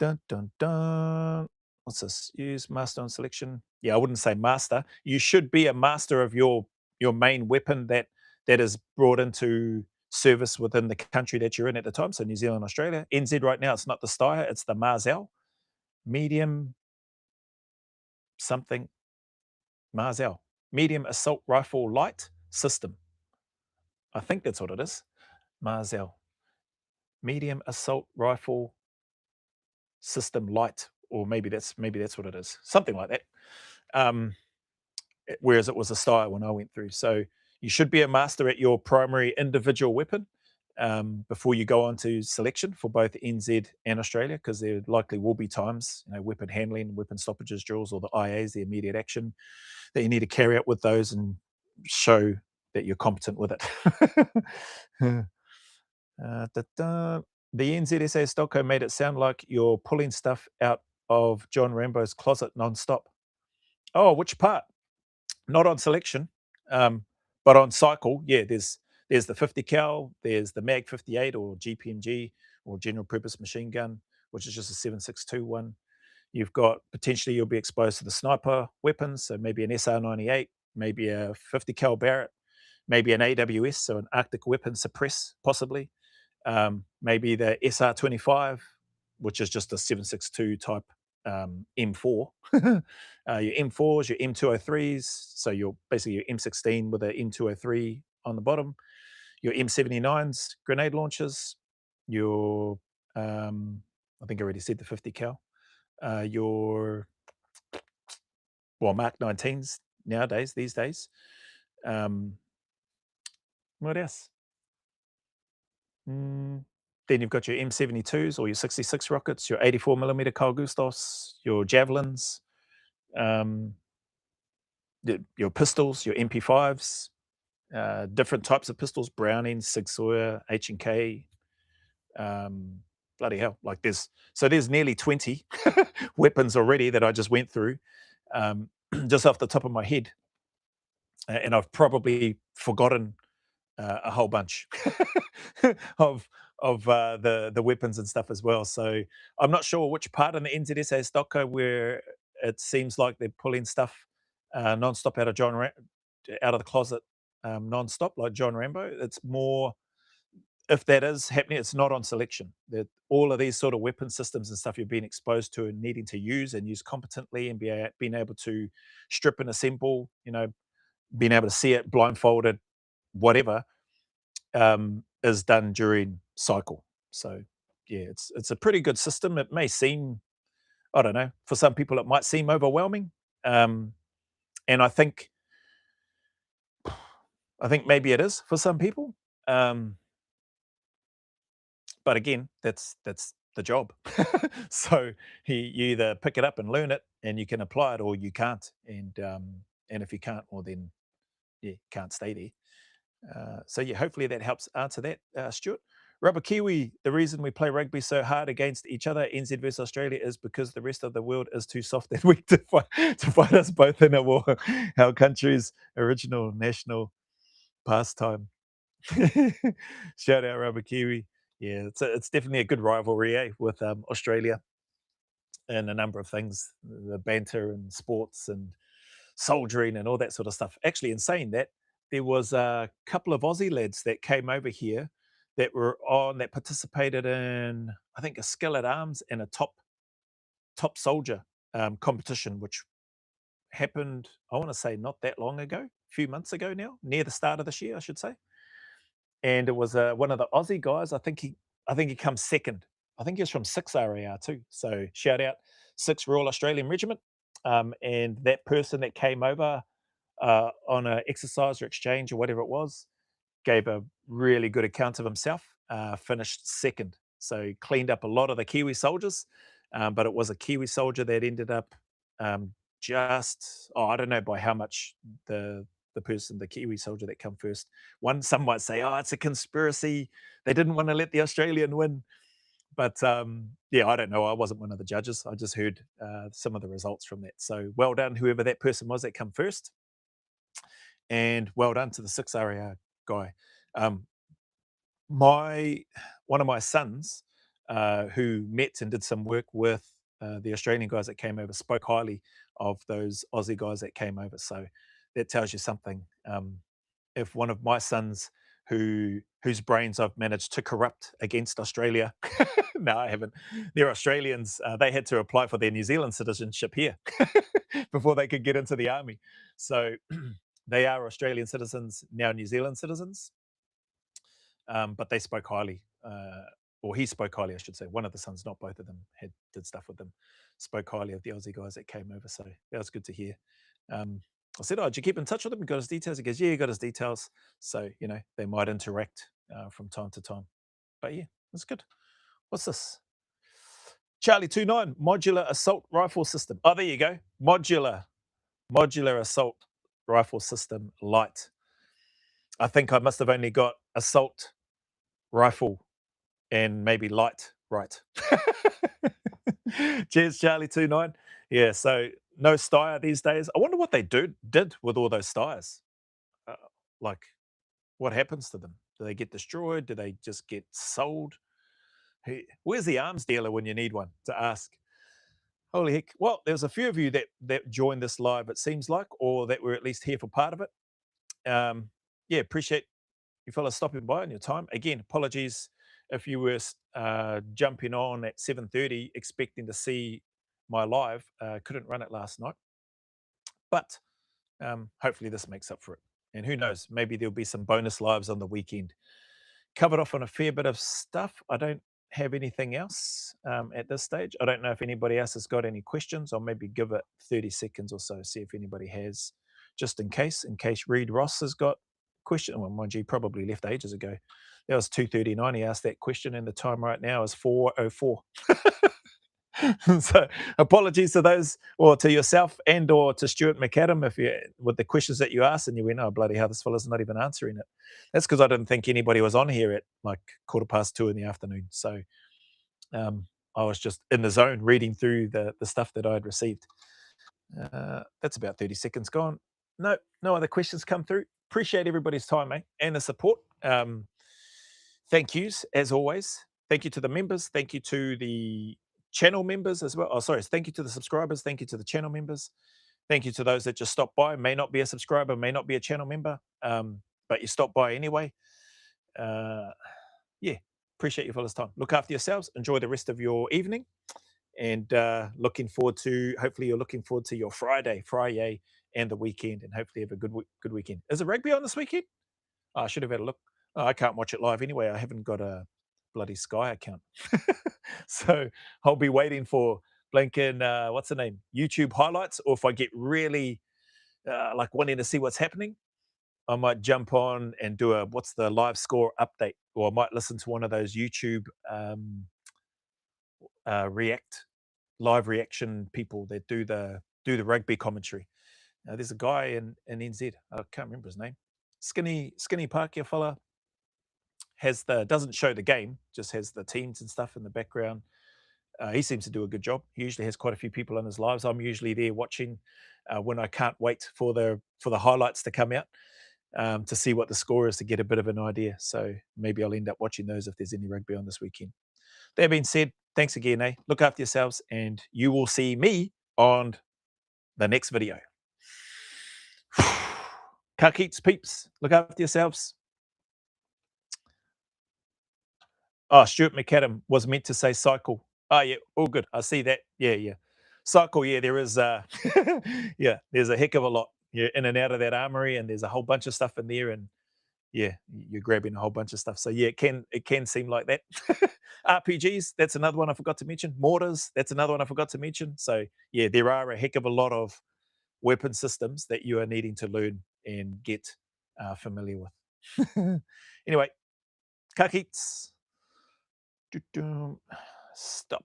Dun dun dun. What's this? Use master on selection. Yeah, I wouldn't say master. You should be a master of your main weapon that is brought into service within the country that you're in at the time. So New Zealand, Australia, NZ right now. It's not the Steyr, it's the Marzal, medium something Marzal, medium assault rifle light system. I think that's what it is. Marzal, medium assault rifle system light, or maybe that's what it is. Something like that. Um, whereas it was a Steyr when I went through. So you should be a master at your primary individual weapon before you go on to selection for both NZ and Australia, because there likely will be times, weapon handling, weapon stoppages drills, or the IAs, the immediate action, that you need to carry out with those and show that you're competent with it. The NZSA Stocko made it sound like you're pulling stuff out of John Rambo's closet non-stop. Oh, which part? Not on selection, but on cycle. Yeah, there's the 50 cal, there's the Mag 58 or GPMG or General Purpose Machine Gun, which is just a 7.62 one. You've got potentially you'll be exposed to the sniper weapons, so maybe an SR98, maybe a 50 cal Barrett, maybe an AWS, so an Arctic Weapon Suppress, possibly. Maybe the SR25, which is just a 7.62 type M4. Your M4s, your M203s, so your basically your M16 with a M203 on the bottom, your M79s, grenade launchers, your I think I already said the 50 cal, your Mark 19s nowadays, these days. What else? Then you've got your M72s or your 66 rockets, your 84 millimeter Carl Gustavs, your javelins, um, your pistols, your MP5s, different types of pistols, Browning, Sig Sauer, H&K. Bloody hell! There's nearly 20 weapons already that I just went through, just off the top of my head, and I've probably forgotten a whole bunch of the weapons and stuff as well. So I'm not sure which part in the NZSA Stocko where it seems like they're pulling stuff non-stop out of out of the closet non-stop like John Rambo. It's more if that is happening, it's not on selection. That all of these sort of weapon systems and stuff you've been exposed to and needing to use and use competently and being able to strip and assemble, being able to see it blindfolded, whatever, is done during cycle. So yeah, it's a pretty good system. It may seem, I don't know, for some people it might seem overwhelming, and I think maybe it is for some people. Um, but again, that's the job. So you either pick it up and learn it, and you can apply it, or you can't. And if you can't, well then yeah, can't stay there. So yeah, hopefully that helps answer that, Stuart. Rubber Kiwi, the reason we play rugby so hard against each other, NZ versus Australia, is because the rest of the world is too soft and weak to fight us both in a war. Our country's original national pastime. Shout out Rubber Kiwi. Yeah, it's definitely a good rivalry, with Australia and a number of things, the banter and sports and soldiering and all that sort of stuff. Actually, in saying that, there was a couple of Aussie lads that came over here that participated in, I think, a skill at arms and a top soldier competition, which happened, I want to say, not that long ago, a few months ago now, near the start of this year, I should say. And it was one of the Aussie guys. I think he comes second. I think he was from 6 RAR too. So shout out 6 Royal Australian Regiment. And that person that came over on an exercise or exchange or whatever it was gave a really good account of himself. Finished second, so he cleaned up a lot of the Kiwi soldiers. But it was a Kiwi soldier that ended up just, I don't know by how much, the Kiwi soldier that come first. Some might say, oh, it's a conspiracy. They didn't want to let the Australian win. But yeah, I don't know. I wasn't one of the judges. I just heard some of the results from that. So well done, whoever that person was that come first, and well done to the 6 RAR guy. Um, my One of my sons, who met and did some work with the Australian guys that came over, spoke highly of those Aussie guys that came over. So that tells you something. If one of my sons, whose brains I've managed to corrupt against Australia, no, I haven't. They're Australians. They had to apply for their New Zealand citizenship here before they could get into the army. So they are Australian citizens now, New Zealand citizens. But they spoke highly, or he spoke highly, I should say. One of the sons, not both of them, did stuff with them. Spoke highly of the Aussie guys that came over, so that was good to hear. I said, "Oh, did you keep in touch with him? You got his details?" He goes, "Yeah, he got his details." So they might interact from time to time. But yeah, that's good. What's this? Charlie 29 modular assault rifle system. Oh, there you go. Modular assault rifle system light. I think I must have only got assault rifle and maybe light, right? Cheers, Charlie 29. Yeah, so no Steyr these days. I wonder what they did with all those Steyrs. Uh, like, what happens to them? Do they get destroyed? Do they just get sold? Where's the arms dealer when you need one to ask? Holy heck. Well, there's a few of you that joined this live, it seems like, or that were at least here for part of it. Yeah, appreciate you fellas stopping by on your time. Again, apologies if you were jumping on at 7:30 expecting to see my live. Couldn't run it last night, but hopefully this makes up for it. And who knows, maybe there'll be some bonus lives on the weekend. Covered off on a fair bit of stuff. I don't have anything else at this stage. I don't know if anybody else has got any questions. I'll maybe give it 30 seconds or so, see if anybody has, just in case Reed Ross has got a question. Well, mind you, probably left ages ago. That was 2:39. He asked that question, and the time right now is 4:04. So apologies to those, or to yourself and or to Stuart McAdam, if you, with the questions that you asked and you went, oh bloody hell, this fella's not even answering it. That's because I didn't think anybody was on here at like 2:15 in the afternoon. So I was just in the zone reading through the stuff that I had received. That's about 30 seconds gone. No other questions come through. Appreciate everybody's time, mate, and the support. Thank yous, as always. Thank you to the members. Thank you to the channel members as well. Oh, sorry. Thank you to the subscribers. Thank you to the channel members. Thank you to those that just stopped by. May not be a subscriber, may not be a channel member, but you stopped by anyway. yeah, appreciate you fellas' time. Look after yourselves. Enjoy the rest of your evening, and looking forward to. Hopefully, you're looking forward to your Friday, and the weekend, and hopefully have a good weekend. Is it rugby on this weekend? Oh, I should have had a look. Oh, I can't watch it live anyway. I haven't got a bloody Sky account, so I'll be waiting for blinking. What's the name? YouTube highlights, or if I get really like wanting to see what's happening, I might jump on and do a what's the live score update, or I might listen to one of those YouTube react live reaction people that do the rugby commentary. Now, there's a guy in NZ. I can't remember his name. Skinny Parkia fella has the doesn't show the game, just has the teams and stuff in the background. He seems to do a good job. He usually has quite a few people in his lives. I'm usually there watching when I can't wait for the highlights to come out to see what the score is to get a bit of an idea. So maybe I'll end up watching those if there's any rugby on this weekend. That being said, thanks again, eh? Look after yourselves, and you will see me on the next video. Kakeets peeps, look after yourselves. Oh, Stuart McAdam was meant to say cycle. Oh, yeah, all good. I see that. Yeah, yeah. Cycle, yeah, there is, yeah, there's a heck of a lot. You're in and out of that armory, and there's a whole bunch of stuff in there, and yeah, you're grabbing a whole bunch of stuff. So yeah, it can seem like that. RPGs, that's another one I forgot to mention. Mortars, that's another one I forgot to mention. So yeah, there are a heck of a lot of weapon systems that you are needing to learn and get familiar with. Anyway, kakeets. Stop.